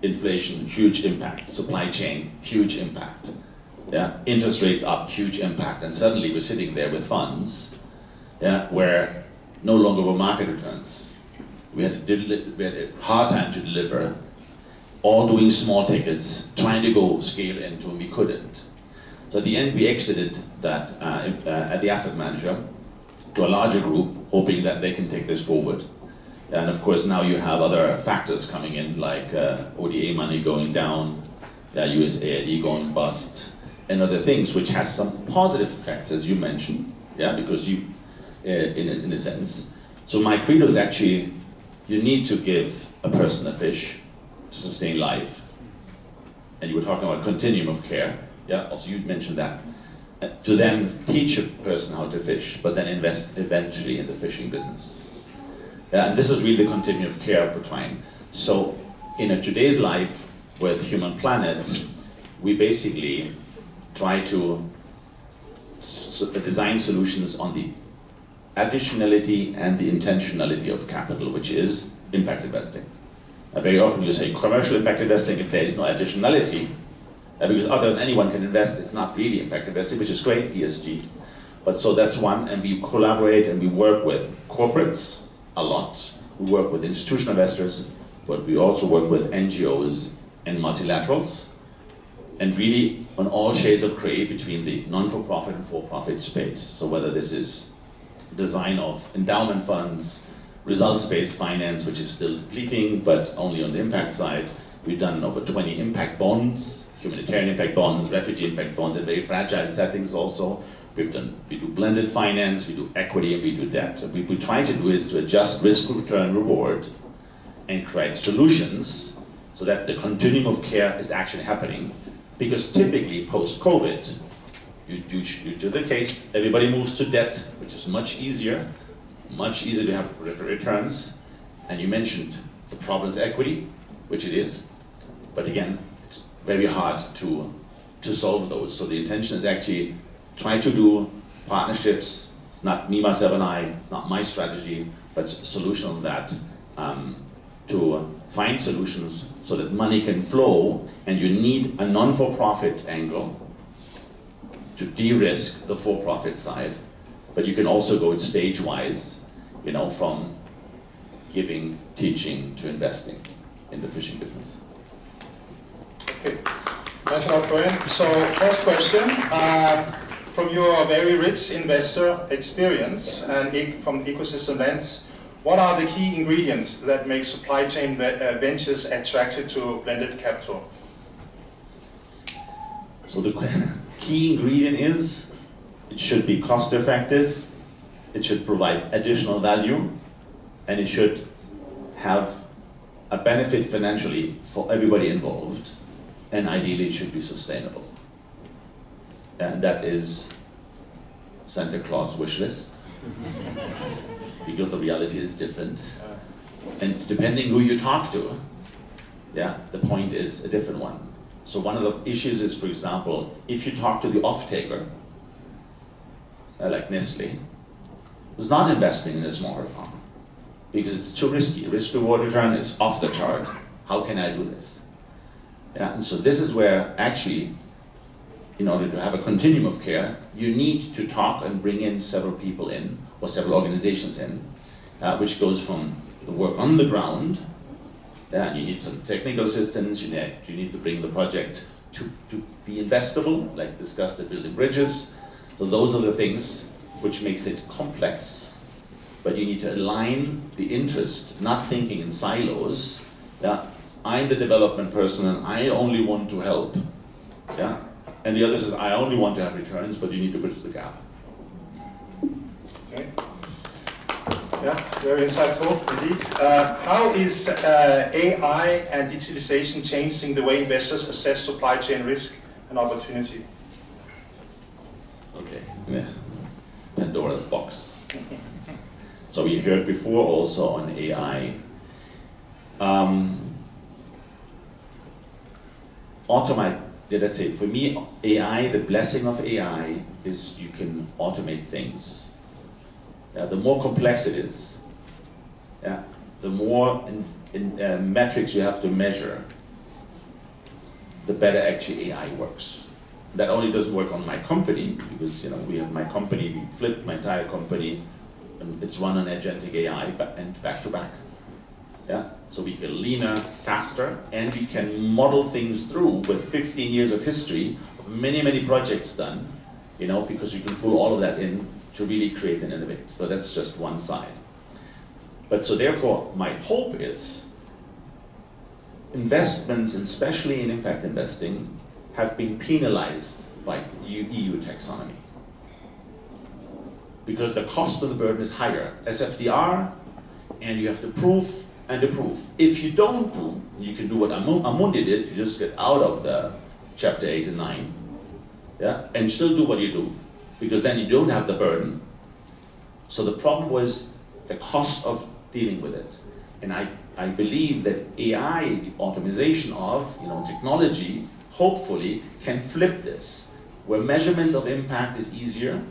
Inflation, huge impact. Supply chain, huge impact. Interest rates up, huge impact. And suddenly we're sitting there with funds where no longer were market returns. We had a hard time to deliver, all doing small tickets, trying to go scale into, and we couldn't. So at the end we exited that at the asset manager to a larger group, hoping that they can take this forward. And of course now you have other factors coming in, like ODA money going down, USAID going bust, and other things, which has some positive effects, as you mentioned, because you, in a sense. So my credo is actually, you need to give a person a fish to sustain life. And you were talking about continuum of care, also you mentioned that. To then teach a person how to fish, but then invest eventually in the fishing business. And this is really the continuum of care we're trying. So in today's life with Human Planet, we basically try to design solutions on the additionality and the intentionality of capital, which is impact investing. Very often you say commercial impact investing if there is no additionality, because other than anyone can invest, it's not really impact investing, which is great, ESG. But so that's one, and we collaborate and we work with corporates a lot. We work with institutional investors, but we also work with NGOs and multilaterals, and really on all shades of gray between the non-for-profit and for-profit space. So whether this is design of endowment funds, results-based finance, which is still depleting, but only on the impact side. We've done over 20 impact bonds, humanitarian impact bonds, refugee impact bonds in very fragile settings also. We do blended finance, we do equity, and we do debt. What we try to do is to adjust risk, return, reward, and create solutions so that the continuum of care is actually happening. Because typically post-COVID, you do the case, everybody moves to debt, which is much easier to have returns. And you mentioned the problem is equity, which it is, but again, it's very hard to solve those. So the intention is actually try to do partnerships. It's not me, myself, and I. It's not my strategy, but a solution on that to find solutions so that money can flow, and you need a non-for-profit angle to de-risk the for-profit side. But you can also go stage-wise. you know, from giving, teaching to investing in the fishing business. Okay, thanks a lot, Florian. So, first question, from your very rich investor experience and from the ecosystem lens, what are the key ingredients that make supply chain ventures attractive to blended capital? So the key ingredient is it should be cost effective, it should provide additional value, and it should have a benefit financially for everybody involved, and ideally it should be sustainable. And that is Santa Claus wish list, because the reality is different. And depending who you talk to, yeah, the point is a different one. So one of the issues is, for example, if you talk to the off-taker, like Nestle, who's not investing in a smallholder farm, because it's too risky. Risk-reward return is off the chart. How can I do this? Yeah, and so this is where actually, in order to have a continuum of care, you need to talk and bring in several people in, or several organizations in, which goes from the work on the ground. Yeah, you need some technical assistance, you need to bring the project to be investable, like discussed at building bridges. So those are the things which makes it complex, but you need to align the interest, not thinking in silos. Yeah, I'm the development person and I only want to help. Yeah, and the other says, I only want to have returns, but you need to bridge the gap. Okay. Yeah, very insightful indeed. How is AI and digitalization changing the way investors assess supply chain risk and opportunity? Okay, yeah. Pandora's box. So we heard before also on AI. Let's say, for me, AI, the blessing of AI is you can automate things. The more complex it is, the more metrics you have to measure, the better actually AI works. That only doesn't work on my company, because we have my company, we flipped my entire company, and it's run on agentic AI and back to back. Yeah, so we get leaner, faster, and we can model things through with 15 years of history of many projects done, because you can pull all of that in to really create and innovate. So that's just one side. But so therefore, my hope is investments, especially in impact investing, have been penalized by EU taxonomy. Because the cost of the burden is higher. SFDR, and you have to prove and approve. If you don't do, you can do what Amundi did, you just get out of the chapter 8 and 9, yeah, and still do what you do, because then you don't have the burden. So the problem was the cost of dealing with it. And I believe that AI, the automation of technology, hopefully can flip this, where measurement of impact is easier,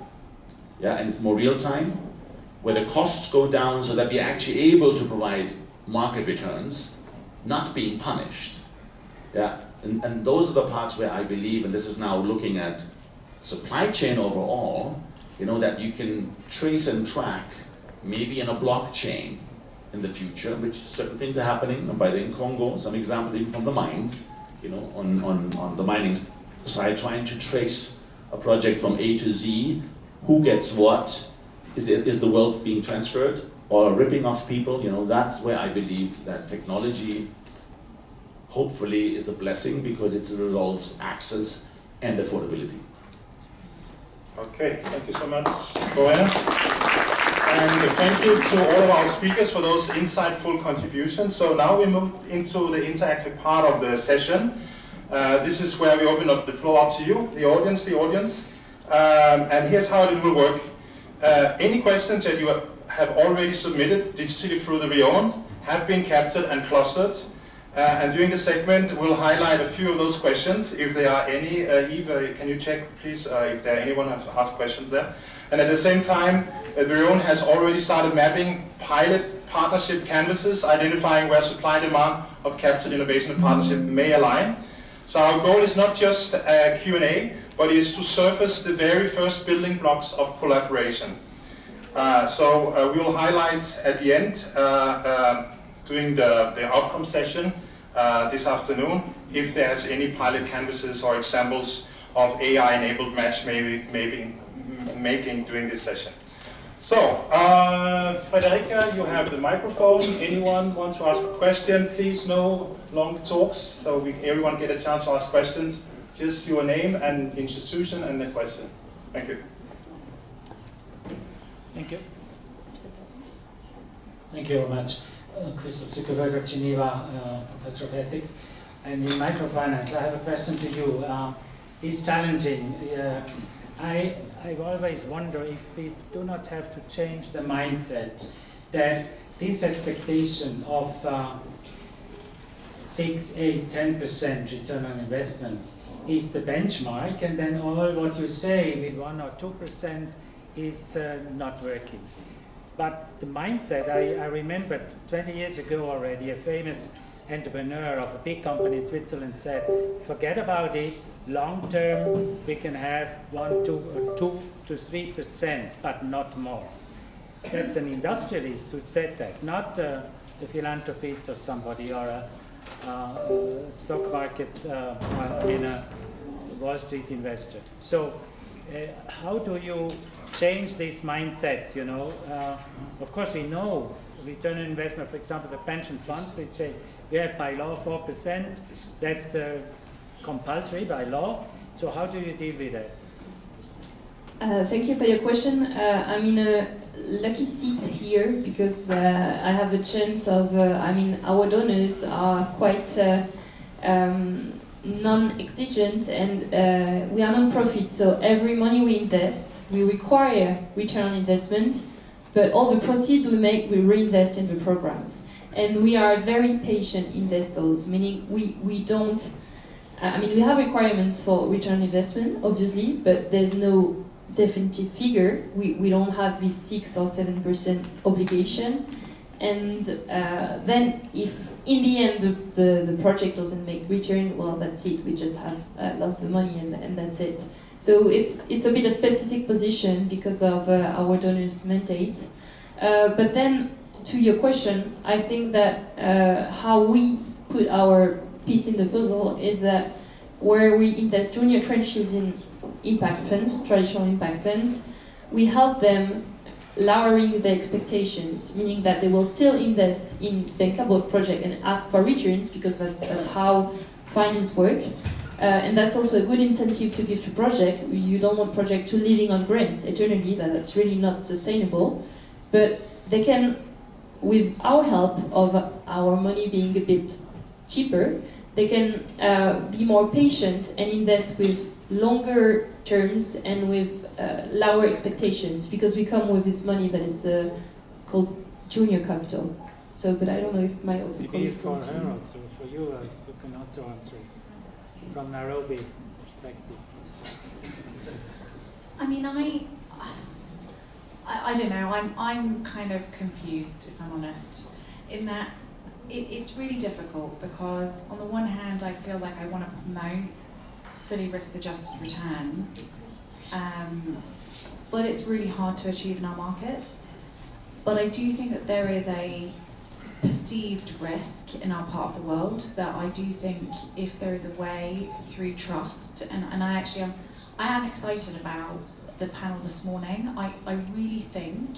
yeah, and it's more real time, where the costs go down so that we're actually able to provide market returns, not being punished. Yeah, and those are the parts where I believe, and this is now looking at supply chain overall, that you can trace and track, maybe in a blockchain in the future, which certain things are happening, by the in Congo, some examples even from the mines, on the mining side, trying to trace a project from A to Z, who gets what, is the wealth being transferred, or ripping off people, that's where I believe that technology hopefully is a blessing, because it resolves access and affordability. Okay, thank you so much, Florian. And thank you to all of our speakers for those insightful contributions. So now we move into the interactive part of the session. This is where we open up the floor up to you, the audience. And here's how it will work. Any questions that you have already submitted digitally through the Rion have been captured and clustered. And during the segment, we'll highlight a few of those questions. If there are any, Eve, can you check, please, if there are anyone who has asked questions there? And at the same time, Rion has already started mapping pilot partnership canvases, identifying where supply and demand of captured innovation and partnership may align. So our goal is not just Q&A, but is to surface the very first building blocks of collaboration. So we will highlight at the end, during the outcome session this afternoon, if there's any pilot canvases or examples of AI-enabled matchmaking during this session. So, Frederica, you have the microphone. Anyone want to ask a question? Please, no long talks, so everyone get a chance to ask questions. Just your name and institution and the question. Thank you. Thank you. Thank you very much. Christoph Zuckerberger, Geneva, Professor of Ethics. And in microfinance, I have a question to you. It's challenging. I always wonder if we do not have to change the mindset that this expectation of 6, 8, 10% return on investment is the benchmark, and then all what you say with 1 or 2% is not working. But the mindset, I remembered 20 years ago already, a famous entrepreneur of a big company in Switzerland said, forget about it, long term we can have 2 to 3%, but not more. That's an industrialist who said that, not a philanthropist or somebody or a stock market, a Wall Street investor. So how do you change this mindset, you know? Of course we know return on investment, for example, the pension funds, they say we have by law 4%, that's the compulsory by law. So how do you deal with that? Thank you for your question. I'm in a lucky seat here because I have a chance of, our donors are quite non-exigent, and we are non-profit, so every money we invest, we require return on investment, but all the proceeds we make, we reinvest in the programs. And we are very patient investors, meaning we don't, we have requirements for return on investment, obviously, but there's no definitive figure. We don't have this 6 or 7% obligation. And then if in the end the project doesn't make return, well, that's it. We just have lost the money, and that's it. So it's a bit a specific position because of our donors' mandate. But then to your question, I think that how we put our piece in the puzzle is that where we invest junior tranches in impact funds, traditional impact funds, we help them lowering the expectations, meaning that they will still invest in bankable project and ask for returns, because that's how finance work. And that's also a good incentive to give to project. You don't want project to living on grants eternally, that's really not sustainable. But they can, with our help of our money being a bit cheaper, they can be more patient and invest with longer terms and with lower expectations, because we come with this money that is called junior capital. So, but I don't know if my other colleagues want to. Maybe it's for her also, for you, you can also answer from Nairobi perspective. I don't know, I'm kind of confused, if I'm honest, in that it's really difficult, because on the one hand I feel like I want to promote fully risk-adjusted returns, but it's really hard to achieve in our markets. But I do think that there is a perceived risk in our part of the world, that I do think if there is a way through trust, and I am excited about the panel this morning. I really think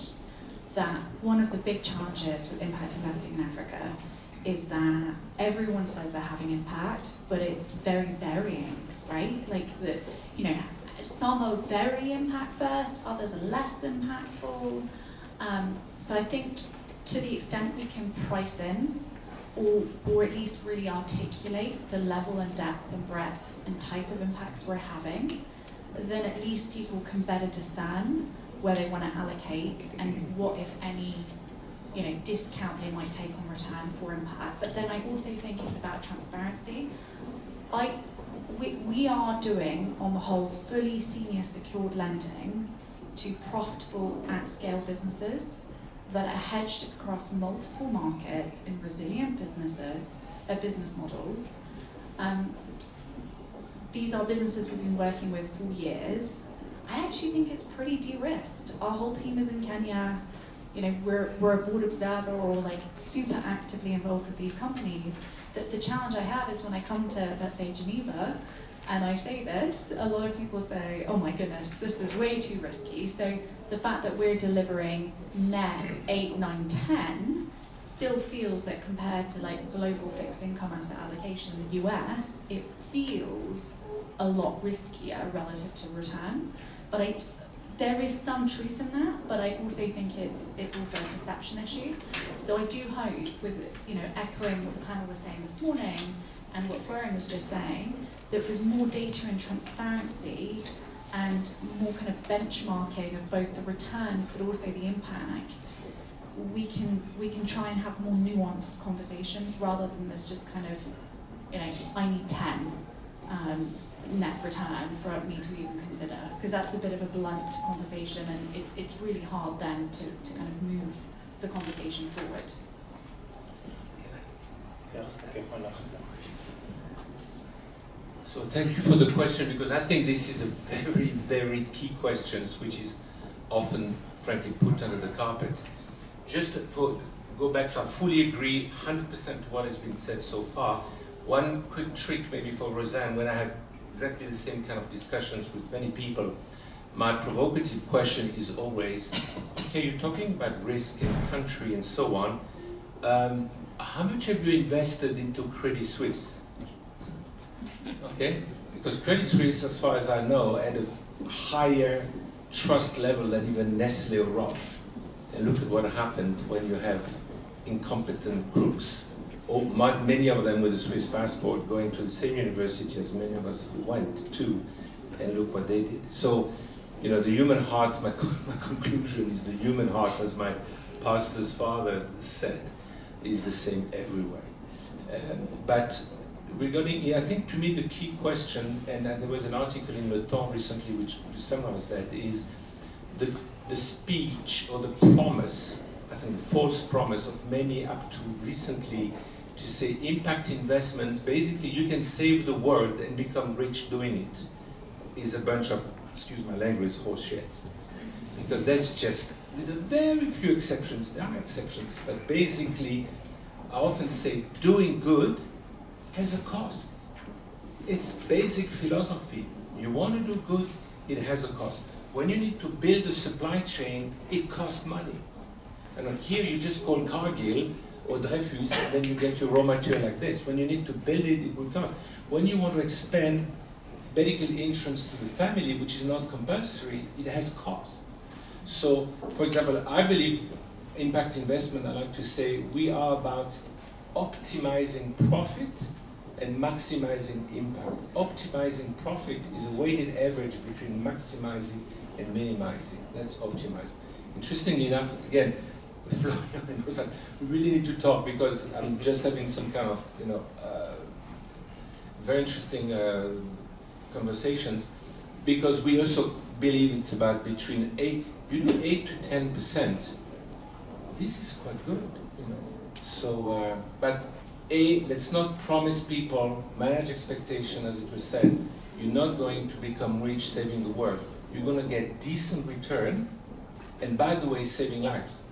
that one of the big challenges with impact investing in Africa is that everyone says they're having impact, but it's very varying, right? Like some are very impact first, others are less impactful. So I think to the extent we can price in, or at least really articulate the level and depth and breadth and type of impacts we're having, then at least people can better discern where they want to allocate and what, if any, discount they might take on return for impact. But then I also think it's about transparency. We are doing, on the whole, fully senior secured lending to profitable at-scale businesses that are hedged across multiple markets in resilient business models. These are businesses we've been working with for years. I actually think it's pretty de-risked. Our whole team is in Kenya. You know, we're a board observer or like super actively involved with these companies. The challenge I have is when I come to, let's say, Geneva, and I say this, a lot of people say, oh my goodness, this is way too risky. So the fact that we're delivering net 8, 9, 10 still feels that compared to like global fixed income asset allocation in the US, it feels a lot riskier relative to return. But there is some truth in that, but I also think it's also a perception issue. So I do hope, with echoing what the panel was saying this morning and what Florian was just saying, that with more data and transparency and more kind of benchmarking of both the returns but also the impact, we can try and have more nuanced conversations rather than this just kind of, I need 10 net return for me to even consider, because that's a bit of a blunt conversation, and it's really hard then to kind of move the conversation forward. Yeah, okay, So thank you for the question, because I think this is a very, very key question, which is often, frankly, put under the carpet. Just go back to, I fully agree 100% to what has been said so far. One quick trick maybe for Rosanne, when I have exactly the same kind of discussions with many people, my provocative question is always, okay, you're talking about risk and country and so on. How much have you invested into Credit Suisse? Okay, because Credit Suisse, as far as I know, had a higher trust level than even Nestle or Roche. And look at what happened when you have incompetent crooks, many of them with a Swiss passport, going to the same university as many of us went to, and look what they did. So, the human heart, my conclusion is the human heart, as my pastor's father said, is the same everywhere. But regarding, I think to me the key question, and there was an article in Le Temps recently which summarized that, is the speech or the promise, I think the false promise of many up to recently, to say impact investments, basically you can save the world and become rich doing it, is a bunch of, excuse my language, horse shit. Because that's just, with a very few exceptions, there are exceptions, but basically I often say doing good has a cost. It's basic philosophy. You want to do good, it has a cost. When you need to build a supply chain, it costs money. And here you just call Cargill or Dreyfus, and then you get your raw material like this. When you need to build it, it will cost. When you want to expand medical insurance to the family, which is not compulsory, it has cost. So, for example, I believe impact investment, I like to say, we are about optimizing profit and maximizing impact. Optimizing profit is a weighted average between maximizing and minimizing. That's optimized. Interestingly enough, again, Florian and Rosanne, we really need to talk, because I'm just having some kind of, very interesting conversations, because we also believe it's about between 8 to 10%. This is quite good, So, but let's not promise people, manage expectation, as it was said. You're not going to become rich saving the world. You're going to get decent return, and by the way, saving lives.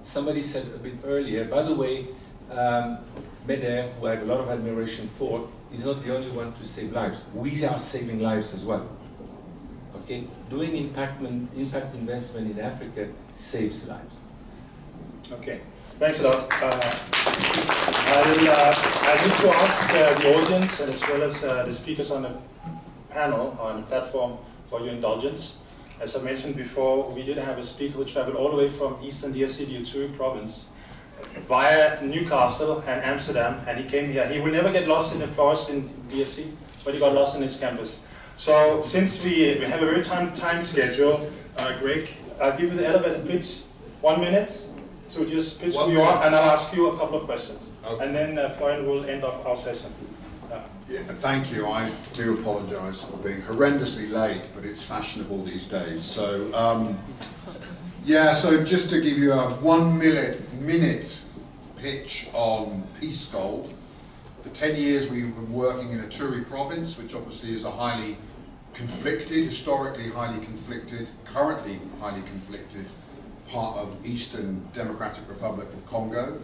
Somebody said a bit earlier, by the way, Meder, who I have a lot of admiration for, is not the only one to save lives. We are saving lives as well. Okay, doing impact investment in Africa saves lives. Okay, thanks a lot. I need to ask the audience, as well as the speakers on the panel, on the platform, for your indulgence. As I mentioned before, we did have a speaker who traveled all the way from Eastern DRC, the Uturi province, via Newcastle and Amsterdam, and he came here. He will never get lost in the forest in DRC, but he got lost in his campus. So since we have a very time schedule, Greg, I'll give you the elevator pitch, 1 minute, to just pitch who you are, and I'll ask you a couple of questions. Okay. And then Florian will end up our session. Yeah, thank you. I do apologise for being horrendously late, but it's fashionable these days. So, so just to give you a 1 minute pitch on Peace Gold. For 10 years we've been working in a Turi province, which obviously is a highly conflicted, historically highly conflicted, currently highly conflicted part of Eastern Democratic Republic of Congo,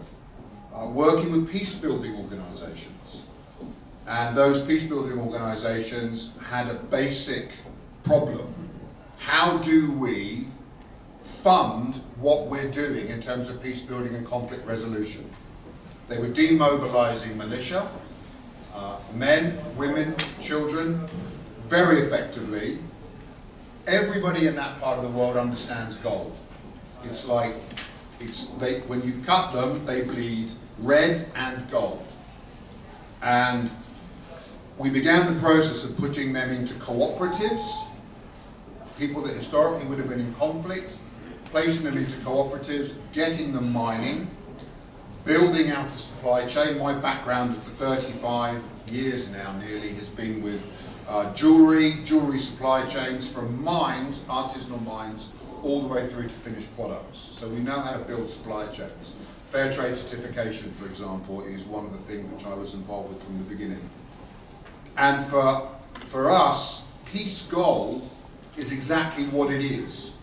working with peace-building organizations. And those peace-building organizations had a basic problem. How do we fund what we're doing in terms of peace-building and conflict resolution? They were demobilizing militia, men, women, children, very effectively. Everybody in that part of the world understands gold. It's like, when you cut them, they bleed red and gold. And we began the process of putting them into cooperatives, people that historically would have been in conflict, placing them into cooperatives, getting them mining, building out a supply chain. My background for 35 years now nearly has been with jewelry supply chains from mines, artisanal mines, all the way through to finished products. So we know how to build supply chains. Fair trade certification, for example, is one of the things which I was involved with from the beginning. And for us, peace gold is exactly what it is.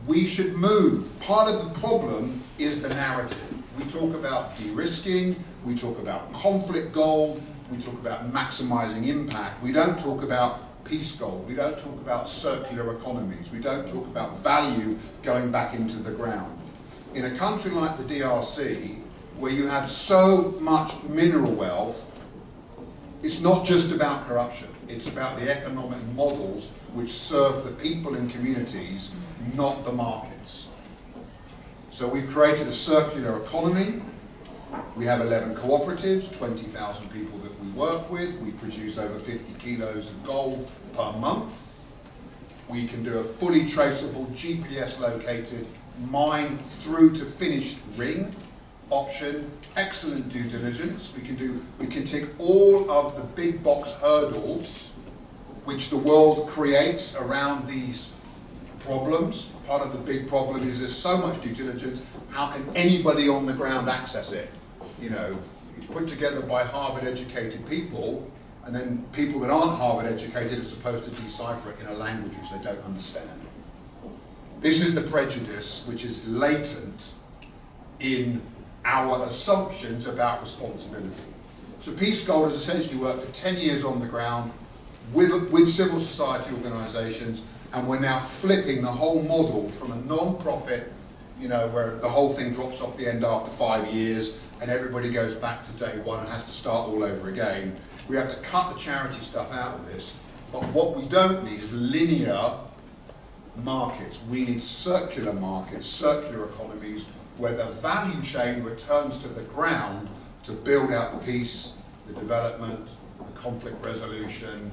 We should move. Part of the problem is the narrative. We talk about de-risking, we talk about conflict gold, we talk about maximizing impact. We don't talk about peace gold, we don't talk about circular economies, we don't talk about value going back into the ground. In a country like the DRC, where you have so much mineral wealth, it's not just about corruption, it's about the economic models which serve the people and communities, not the markets. So we've created a circular economy. We have 11 cooperatives, 20,000 people that we work with. We produce over 50 kilos of gold per month. We can do a fully traceable, GPS located mine through to finished ring option, excellent due diligence. We can tick all of the big box hurdles which the world creates around these problems. Part of the big problem is there's so much due diligence, how can anybody on the ground access it? You know, it's put together by Harvard educated people, and then people that aren't Harvard educated are supposed to decipher it in a language which they don't understand. This is the prejudice which is latent in our assumptions about responsibility. So Peace Gold has essentially worked for 10 years on the ground with civil society organisations, and we're now flipping the whole model from a non-profit, you know, where the whole thing drops off the end after 5 years and everybody goes back to day one and has to start all over again. We have to cut the charity stuff out of this, but what we don't need is linear markets. We need circular markets, circular economies, where the value chain returns to the ground to build out the peace, the development, the conflict resolution,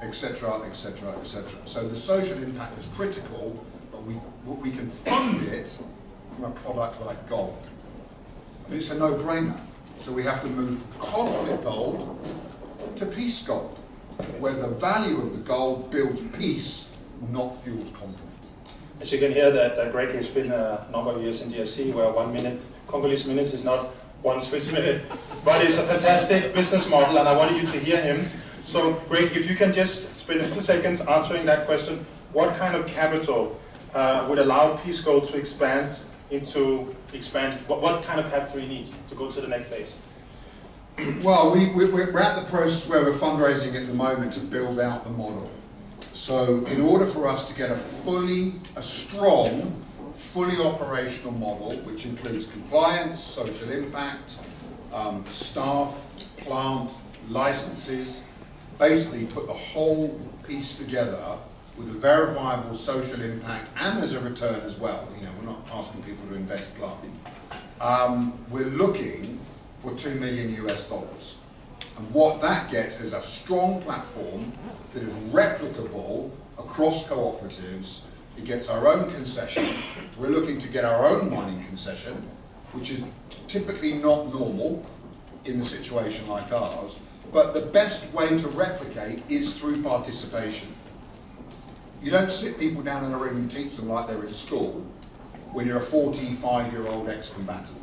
etc., etc., etc. So the social impact is critical, but we can fund it from a product like gold. But it's a no-brainer. So we have to move from conflict gold to peace gold, where the value of the gold builds peace, not fuels conflict. As you can hear, that Greg has been a number of years in DRC, where 1 minute, Congolese minutes is not 1 Swiss minute, but it's a fantastic business model, and I wanted you to hear him. So, Greg, if you can just spend a few seconds answering that question, what kind of capital would allow Peace Gold to expand? What kind of capital you need to go to the next phase? Well, we're at the process where we're fundraising at the moment to build out the model. So in order for us to get a strong, fully operational model, which includes compliance, social impact, staff, plant, licenses, basically put the whole piece together with a verifiable social impact and there's a return as well. You know, we're not asking people to invest blind. We're looking for $2 million US. And what that gets is a strong platform that is replicable across cooperatives. It gets our own concession. We're looking to get our own mining concession, which is typically not normal in a situation like ours. But the best way to replicate is through participation. You don't sit people down in a room and teach them like they're in school when you're a 45-year-old ex-combatant.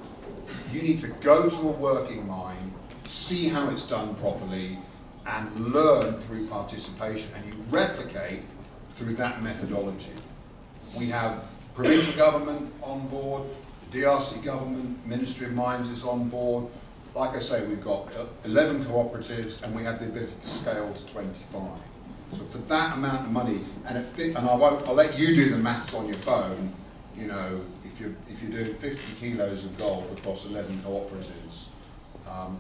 You need to go to a working mine, see how it's done properly, and learn through participation, and you replicate through that methodology. We have provincial government on board, the DRC government, Ministry of Mines is on board. Like I say, we've got 11 cooperatives, and we have the ability to scale to 25. So for that amount of money, and I'll let you do the maths on your phone. You know, if you're doing 50 kilos of gold across 11 cooperatives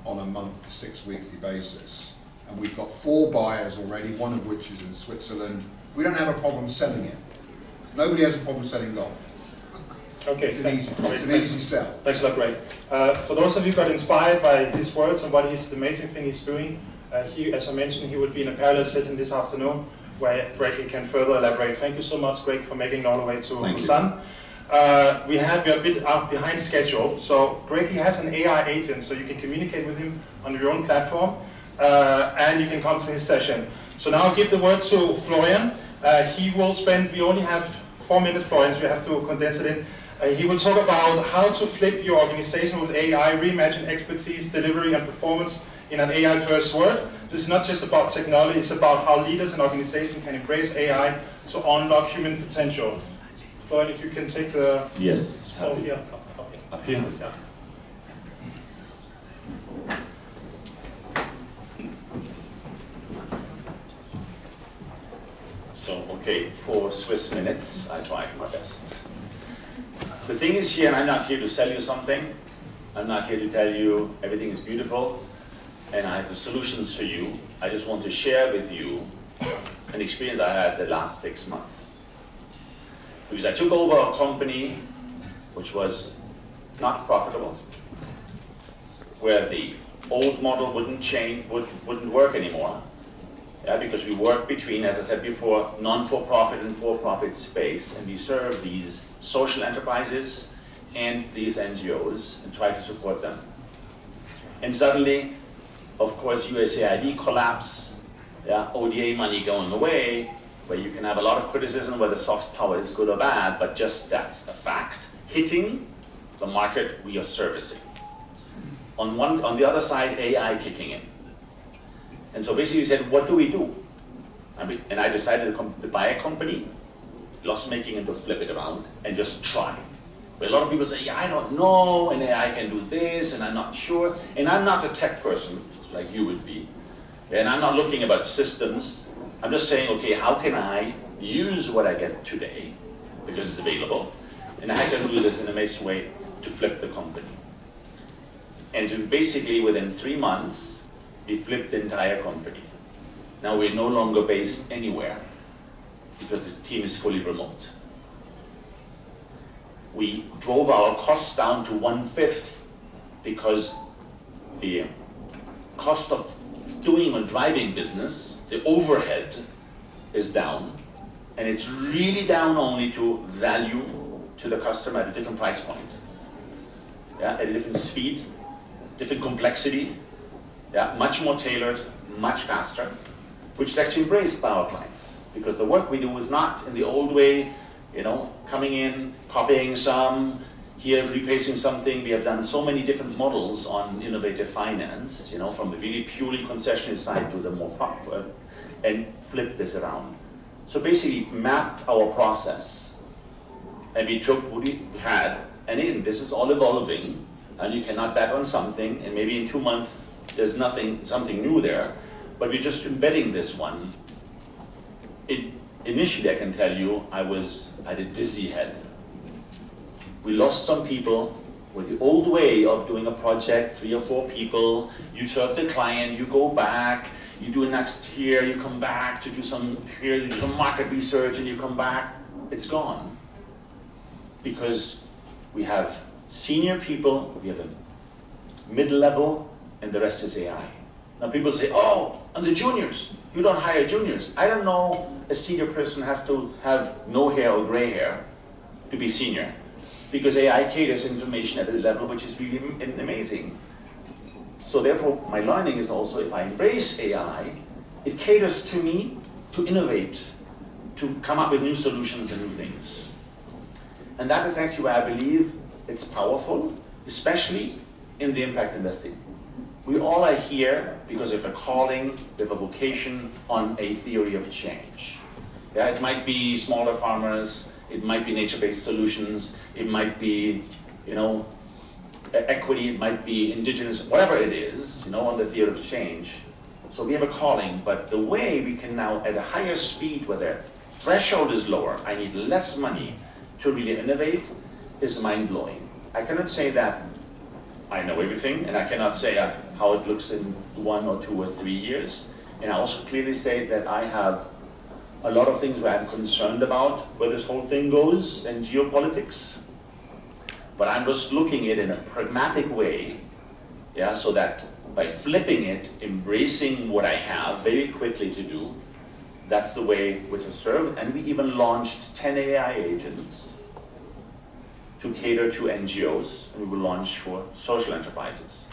on a month to 6 weekly basis, and we've got 4 buyers already, one of which is in Switzerland, we don't have a problem selling it. Nobody has a problem selling gold. Okay, it's an easy sell. Thanks a lot, Greg. For those of you who got inspired by his words and the amazing thing he's doing, he, as I mentioned, he will be in a parallel session this afternoon where Greg can further elaborate. Thank you so much, Greg, for making it all the way to Lausanne. We are a bit behind schedule, so Greg has an AI agent, so you can communicate with him on your own platform, and you can come to his session. So now I'll give the word to Florian. He will spend, we only have 4 minutes, Florian, so we have to condense it in. He will talk about how to flip your organization with AI, reimagine expertise, delivery, and performance in an AI-first world. This is not just about technology, it's about how leaders and organizations can embrace AI to unlock human potential. Florian, if you can take the... Yes. Oh, yeah. Up here? Yeah. So, okay, 4 Swiss minutes, I try my best. The thing is here, and I'm not here to sell you something. I'm not here to tell you everything is beautiful, and I have the solutions for you. I just want to share with you an experience I had the last 6 months. Because I took over a company which was not profitable, where the old model wouldn't change, wouldn't work anymore. Yeah, because we work between, as I said before, non-for-profit and for-profit space, and we serve these social enterprises and these NGOs and try to support them. And suddenly, of course, USAID collapse, yeah, ODA money going away, where you can have a lot of criticism whether soft power is good or bad, but just that's a fact, hitting the market we are servicing. On the other side, AI kicking in. And so basically we said, what do we do? And I decided to buy a company, loss-making, and to flip it around and just try. But a lot of people say, yeah, I don't know, and AI can do this, and I'm not sure. And I'm not a tech person like you would be. And I'm not looking about systems. I'm just saying, okay, how can I use what I get today, because it's available, and I can do this in an amazing way to flip the company. And to basically, within 3 months, we flipped the entire company. Now we're no longer based anywhere because the team is fully remote. We drove our costs down to 1/5 because the cost of doing or driving business, the overhead, is down, and it's really down only to value to the customer at a different price point, yeah, at a different speed, different complexity. Yeah, much more tailored, much faster, which is actually embraced by our clients. Because the work we do is not in the old way, you know, coming in, copying some, here replacing something. We have done so many different models on innovative finance, you know, from the really purely concessionary side to the more profit, and flip this around. So basically mapped our process, and we took what we had, and this is all evolving, and you cannot bet on something, and maybe in 2 months, there's something new there, but we're just embedding this one. Initially, I can tell you, I had a dizzy head. We lost some people with the old way of doing a project, 3 or 4 people, you serve the client, you go back, you do next here, you come back to do some here, you do some market research, and you come back. It's gone. Because we have senior people, we have a mid-level, and the rest is AI. Now people say, oh, and the juniors, you don't hire juniors. I don't know a senior person has to have no hair or gray hair to be senior, because AI caters information at a level which is really amazing. So therefore, my learning is also, if I embrace AI, it caters to me to innovate, to come up with new solutions and new things. And that is actually why I believe it's powerful, especially in the impact investing. We all are here because of a calling, with a vocation on a theory of change. Yeah, it might be smaller farmers, it might be nature-based solutions, it might be, you know, equity, it might be indigenous, whatever it is, you know, on the theory of change. So we have a calling, but the way we can now, at a higher speed, where the threshold is lower, I need less money to really innovate, is mind-blowing. I cannot say that I know everything, and I cannot say how it looks in 1 or 2 or 3 years. And I also clearly say that I have a lot of things where I'm concerned about where this whole thing goes in geopolitics. But I'm just looking at it in a pragmatic way, yeah, so that by flipping it, embracing what I have very quickly to do, that's the way which is served. And we even launched 10 AI agents to cater to NGOs, and we will launch for social enterprises,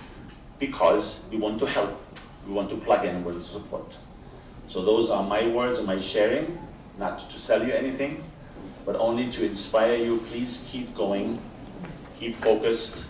because we want to help, we want to plug in, we want to support. So those are my words and my sharing, not to sell you anything, but only to inspire you. Please keep going, keep focused,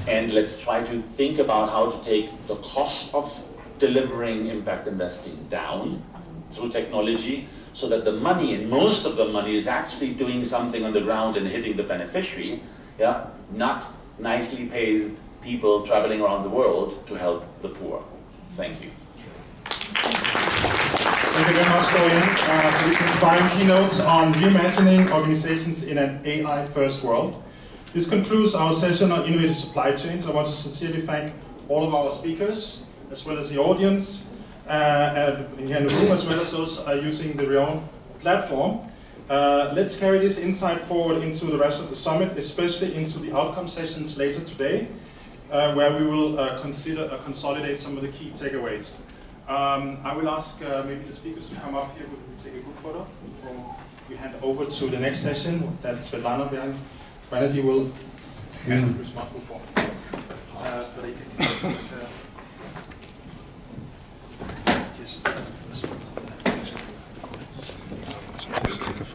and let's try to think about how to take the cost of delivering impact investing down through technology, so that the money, and most of the money, is actually doing something on the ground and hitting the beneficiary, yeah, not nicely paid people traveling around the world to help the poor. Thank you. Thank you very much, Florian, for this inspiring keynote on reimagining organizations in an AI-first world. This concludes our session on innovative supply chains. I want to sincerely thank all of our speakers, as well as the audience, and here in the room, as well as those using the Rion platform. Let's carry this insight forward into the rest of the summit, especially into the outcome sessions later today, where we will consolidate some of the key takeaways. I will ask maybe the speakers to come up here. We will take a group photo before we hand over to the next session that Svetlana Banerjee will be responsible for. Yes.